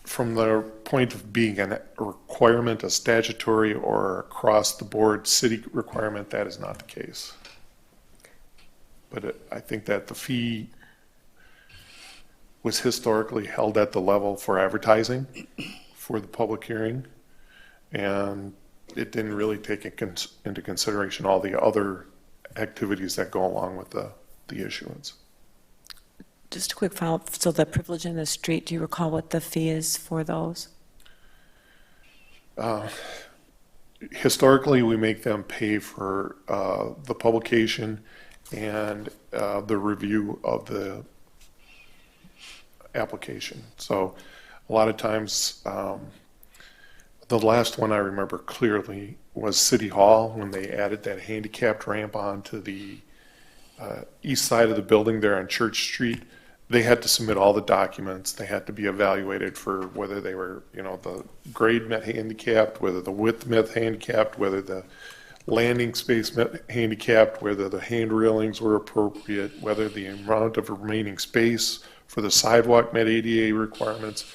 from the point of being a requirement, a statutory or across the board city requirement, that is not the case. But I think that the fee was historically held at the level for advertising for the public hearing, and it didn't really take into consideration all the other activities that go along with the issuance. Just a quick follow-up. So the privilege in the street, do you recall what the fee is for those? Historically, we make them pay for the publication and the review of the application. So a lot of times, the last one I remember clearly was City Hall when they added that handicapped ramp onto the east side of the building there on Church Street. They had to submit all the documents. They had to be evaluated for whether they were, the grade met handicapped, whether the width met handicapped, whether the landing space met handicapped, whether the hand railings were appropriate, whether the amount of remaining space for the sidewalk met ADA requirements.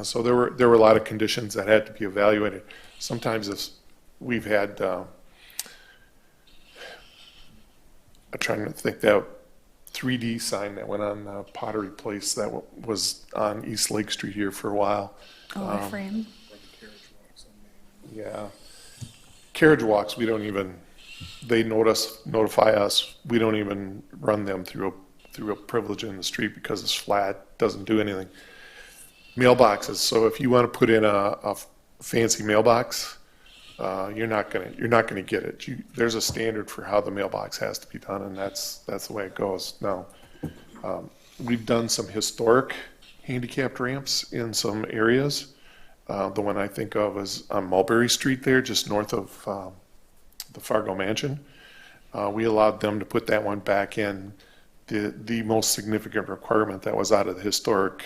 So there were a lot of conditions that had to be evaluated. Sometimes we've had, I'm trying to think, that 3D sign that went on Pottery Place that was on East Lake Street here for a while. Oh, a frame. Yeah. Carriage walks, we don't even, they notify us, we don't even run them through through a privilege in the street because it's flat, doesn't do anything. Mailboxes, so if you want to put in a fancy mailbox, you're not gonna get it. There's a standard for how the mailbox has to be done, and that's the way it goes. Now, we've done some historic handicapped ramps in some areas. The one I think of is on Mulberry Street there, just north of the Fargo Mansion. We allowed them to put that one back in. The most significant requirement that was out of the historic,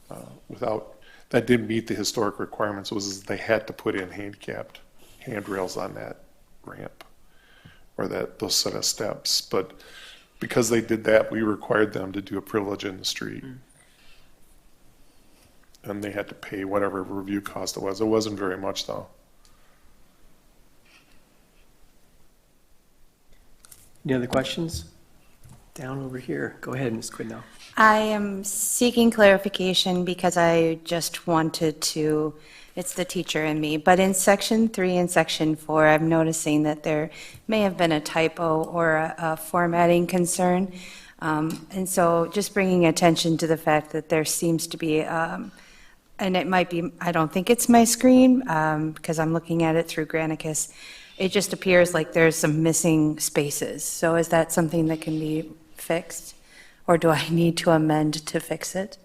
that didn't meet the historic requirements was they had to put in handicapped handrails on that ramp or those set of steps. But because they did that, we required them to do a privilege in the street. And they had to pay whatever review cost it was. It wasn't very much though. Any other questions? Down over here. Go ahead, Ms. Quidnow. I am seeking clarification because I just wanted to, it's the teacher in me, but in Section 3 and Section 4, I'm noticing that there may have been a typo or a formatting concern. And so just bringing attention to the fact that there seems to be, and it might be, I don't think it's my screen because I'm looking at it through Granicus. It just appears like there's some missing spaces. So is that something that can be fixed? Or do I need to amend to fix it?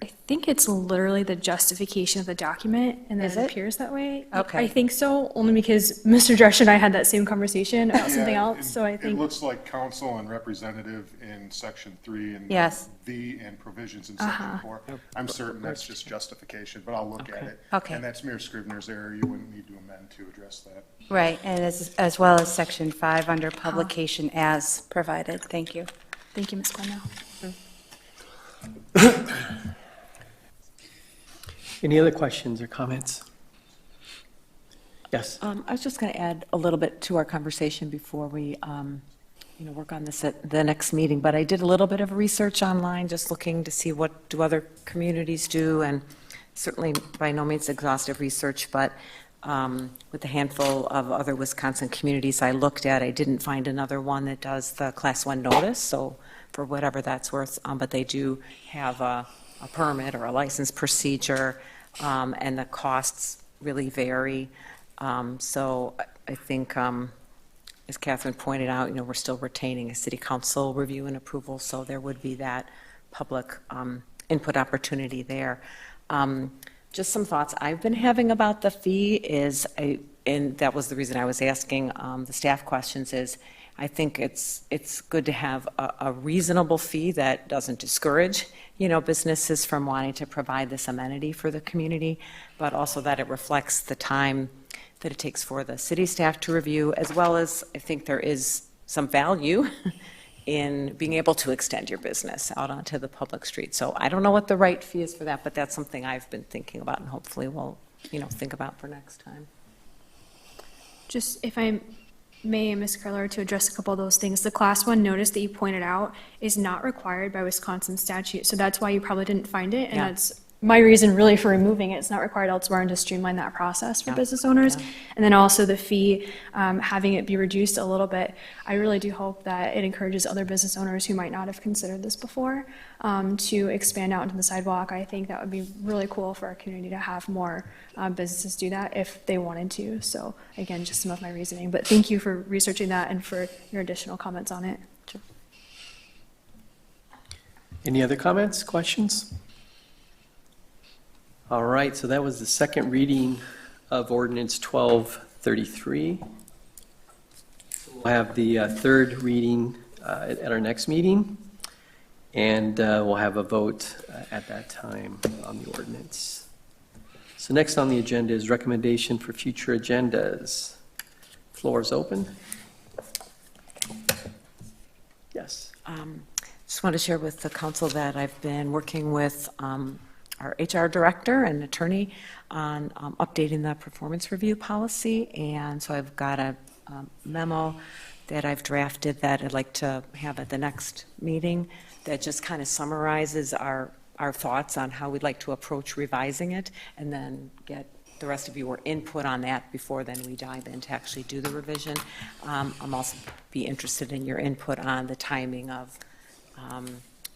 I think it's literally the justification of the document, and then Is it it? appears that way. Okay. I think so, only because Mr. Dresch and I had that same conversation about something Yeah, else, so I It think, looks like council and representative in section 3 and Yes. V and provisions in section 4. I'm certain that's just justification, but I'll look at it. Okay. And that's mere Scrivener's error. You wouldn't need to amend to address that. Right, and as well as Section 5 under publication as provided. Thank you. thank you, Ms. Cornell. Any other questions or comments? Yes. I was just going to add a little bit to our conversation before we, work on this at the next meeting. But I did a little bit of research online, just looking to see what do other communities do, and certainly by no means exhaustive research, but with a handful of other Wisconsin communities I looked at, I didn't find another one that does the Class 1 notice, so for whatever that's worth, but they do have a permit or a license procedure, and the costs really vary. So I think, as Catherine pointed out, we're still retaining a city council review and approval, so there would be that public input opportunity there. Just some thoughts I've been having about the fee is, and that was the reason I was asking the staff questions, is I think it's good to have a reasonable fee that doesn't discourage, businesses from wanting to provide this amenity for the community, but also that it reflects the time that it takes for the city staff to review, as well as I think there is some value in being able to extend your business out onto the public street. So I don't know what the right fee is for that, but that's something I've been thinking about and hopefully we'll, think about for next time. Just if I may, Ms. Curler, to address a couple of those things, the Class 1 notice that you pointed out is not required by Wisconsin statute, so that's why you probably didn't find it, and Yeah. that's my reason really for removing it. It's not required elsewhere, and to streamline that process for Yeah. business owners. Yeah. And then also the fee, having it be reduced a little bit, I really do hope that it encourages other business owners who might not have considered this before to expand out into the sidewalk. I think that would be really cool for our community to have more businesses do that if they wanted to. So again, just some of my reasoning, but thank you for researching that and for your additional comments on it. Any other comments, questions? All right, so that was the second reading of Ordinance 1233. We'll have the third reading at our next meeting, and we'll have a vote at that time on the ordinance. So next on the agenda is recommendation for future agendas. Floor is open. Yes. Just want to share with the council that I've been working with our HR director and attorney on updating the performance review policy. And so I've got a memo that I've drafted that I'd like to have at the next meeting that just kind of summarizes our thoughts on how we'd like to approach revising it, and then get the rest of your input on that before then we dive in to actually do the revision. I'm also be interested in your input on the timing of,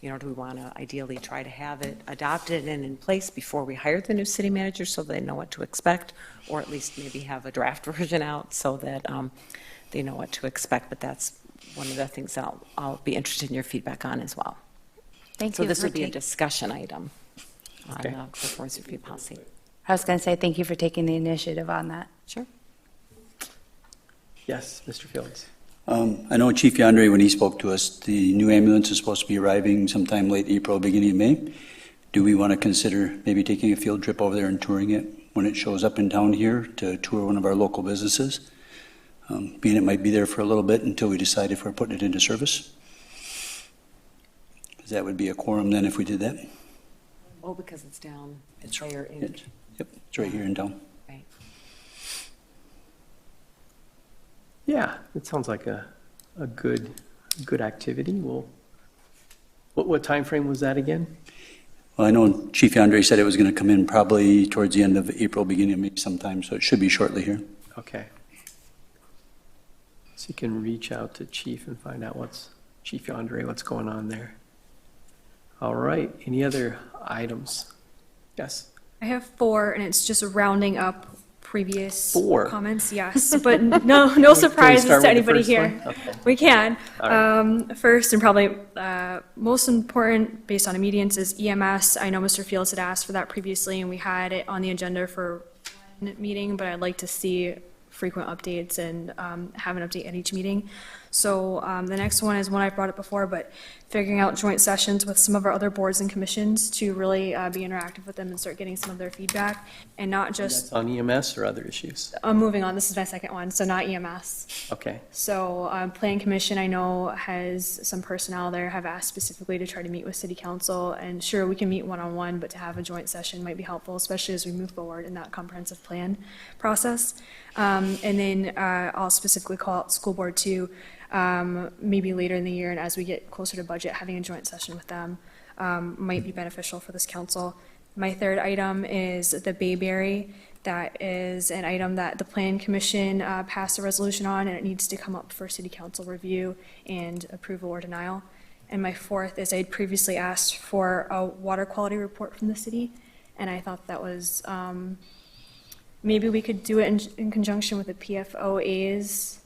do we want to ideally try to have it adopted and in place before we hire the new city manager so they know what to expect, or at least maybe have a draft version out so that they know what to expect. But that's one of the things that I'll be interested in your feedback on as well. Thank So you. this for would be a tak- discussion item on Okay. the performance review policy. I was going to say thank you for taking the initiative on that. Sure. Yes, Mr. Fields. I know Chief Yandere, when he spoke to us, the new ambulance is supposed to be arriving sometime late April, beginning of May. Do we want to consider maybe taking a field trip over there and touring it when it shows up in town here to tour one of our local businesses? Being it might be there for a little bit until we decide if we're putting it into service. Because that would be a quorum then if we did that. Oh, because it's down It's higher in. Yep, it's right here in town. Right. Yeah, it sounds like a good activity. What time frame was that again? Well, I know Chief Yandere said it was going to come in probably towards the end of April, beginning of May sometime, so it should be shortly here. Okay. So you can reach out to Chief and find out Chief Yandere, what's going on there. All right, any other items? Yes? I have 4, and it's just rounding up previous 4? comments, yes, but no surprises start to with the anybody first here. one? Okay. We can. All right. First, and probably most important, based on immediance, is EMS. I know Mr. Fields had asked for that previously, and we had it on the agenda for one meeting, but I'd like to see frequent updates and have an update at each meeting. So the next one is one I've brought up before, but figuring out joint sessions with some of our other boards and commissions to really be interactive with them and start getting some of their feedback, and not just, That's on EMS or other issues? moving on, this is my second one, so not EMS. Okay, So Plan Commission, I know, has some personnel there, have asked specifically to try to meet with City Council, and sure, we can meet one-on-one, but to have a joint session might be helpful, especially as we move forward in that comprehensive plan process. And then I'll specifically call out School Board too, maybe later in the year, and as we get closer to budget, having a joint session with them might be beneficial for this council. My third item is the Bayberry. That is an item that the Plan Commission passed a resolution on, and it needs to come up for City Council review and approval or denial. And my fourth is I'd previously asked for a water quality report from the city, and I thought that was, maybe we could do it in conjunction with the PFOAs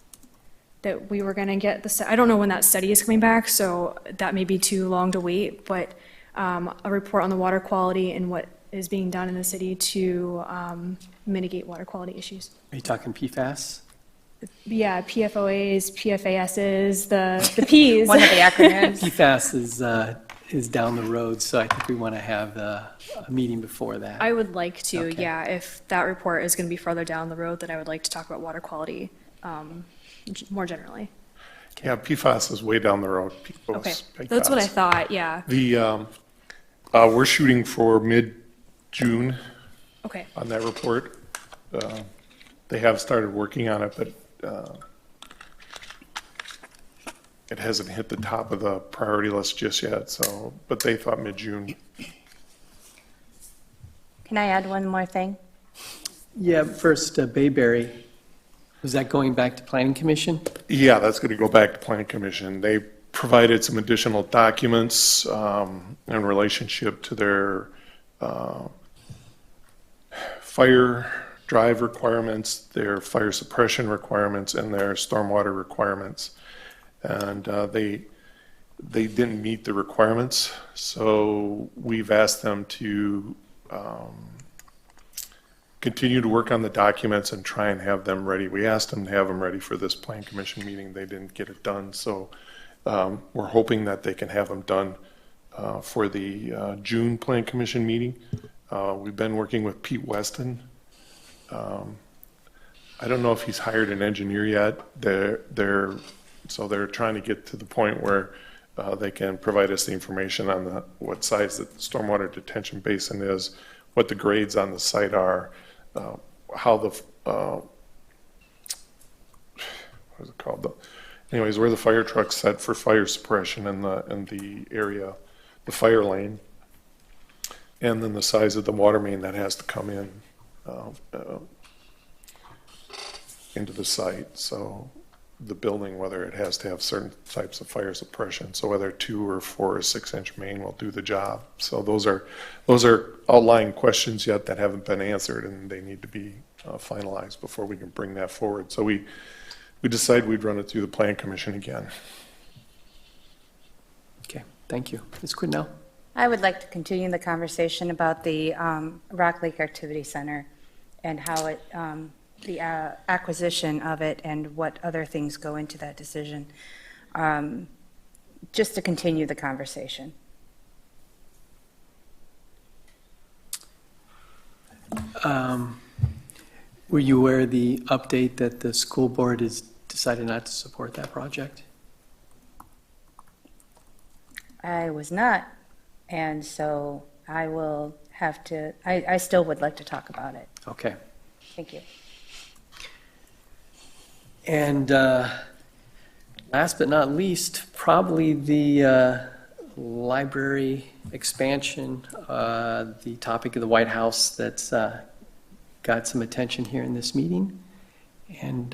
that we were going to get. I don't know when that study is coming back, so that may be too long to wait, but a report on the water quality and what is being done in the city to mitigate water quality issues. are you talking PFAS? Yeah, PFOAs, PFASs, the Ps. One of the acronyms. PFAS is down the road, so I think we want to have a meeting before that. I would like to, Okay. yeah, if that report is going to be further down the road, then I would like to talk about water quality more generally. Yeah, PFAS is way down the road. Okay, PFAS. that's what I thought, yeah. We're shooting for mid-June Okay, on that report. They have started working on it, but it hasn't hit the top of the priority list just yet, so, but they thought mid-June. Can I add one more thing? Yeah, first, Bayberry, was that going back to Planning Commission? Yeah, that's going to go back to Planning Commission. They provided some additional documents in relationship to their fire drive requirements, their fire suppression requirements, and their stormwater requirements. And they didn't meet the requirements, so we've asked them to continue to work on the documents and try and have them ready. We asked them to have them ready for this Plan Commission meeting. They didn't get it done, so we're hoping that they can have them done for the June Plan Commission meeting. We've been working with Pete Weston. I don't know if he's hired an engineer yet. So they're trying to get to the point where they can provide us the information on what size the stormwater detention basin is, what the grades on the site are, how the, what is it called? Anyways, where the fire truck's set for fire suppression in the area, the fire lane, and then the size of the water main that has to come in. into the site. So the building, whether it has to have certain types of fire suppression, so whether 2 or 4 or 6-inch main will do the job. So those are outlying questions yet that haven't been answered, and they need to be finalized before we can bring that forward. So we decided we'd run it through the Plan Commission again. Okay, thank you. Ms. Quidnell? I would like to continue the conversation about the Rock Lake Activity Center and how it, the acquisition of it and what other things go into that decision, just to continue the conversation. Were you aware of the update that the school board has decided not to support that project? I was not, and so I will have to, I still would like to talk about it. Okay. Thank you. And last but not least, probably the library expansion, the topic of the White House that's got some attention here in this meeting. And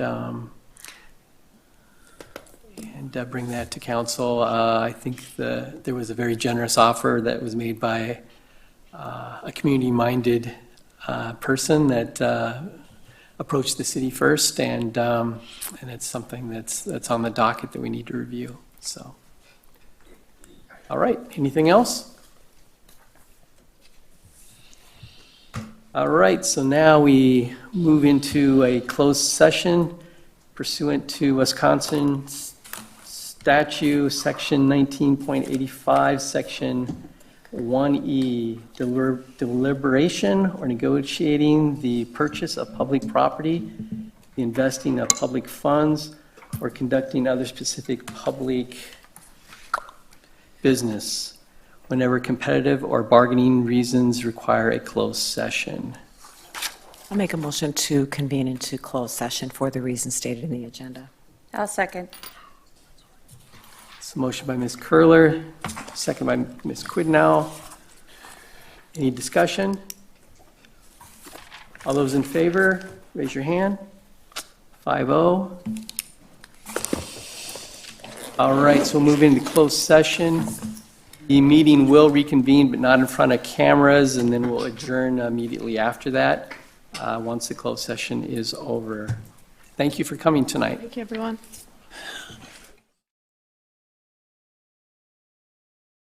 bring that to council. I think there was a very generous offer that was made by a community-minded person that approached the city first, and it's something that's on the docket that we need to review. So, all right. Anything else? All right. So now we move into a closed session pursuant to Wisconsin Statute, Section 19.85, Section 1E, deliberation or negotiating the purchase of public property, the investing of public funds, or conducting other specific public business whenever competitive or bargaining reasons require a closed session. I'll make a motion to convene into closed session for the reasons stated in the agenda. I'll second. So motion by Ms. Curler, second by Ms. Quidnow. Any discussion? All those in favor, raise your hand. 5-0. All right, so we'll move into closed session. The meeting will reconvene, but not in front of cameras, and then we'll adjourn immediately after that, once the closed session is over. Thank you for coming tonight. Thank you, everyone.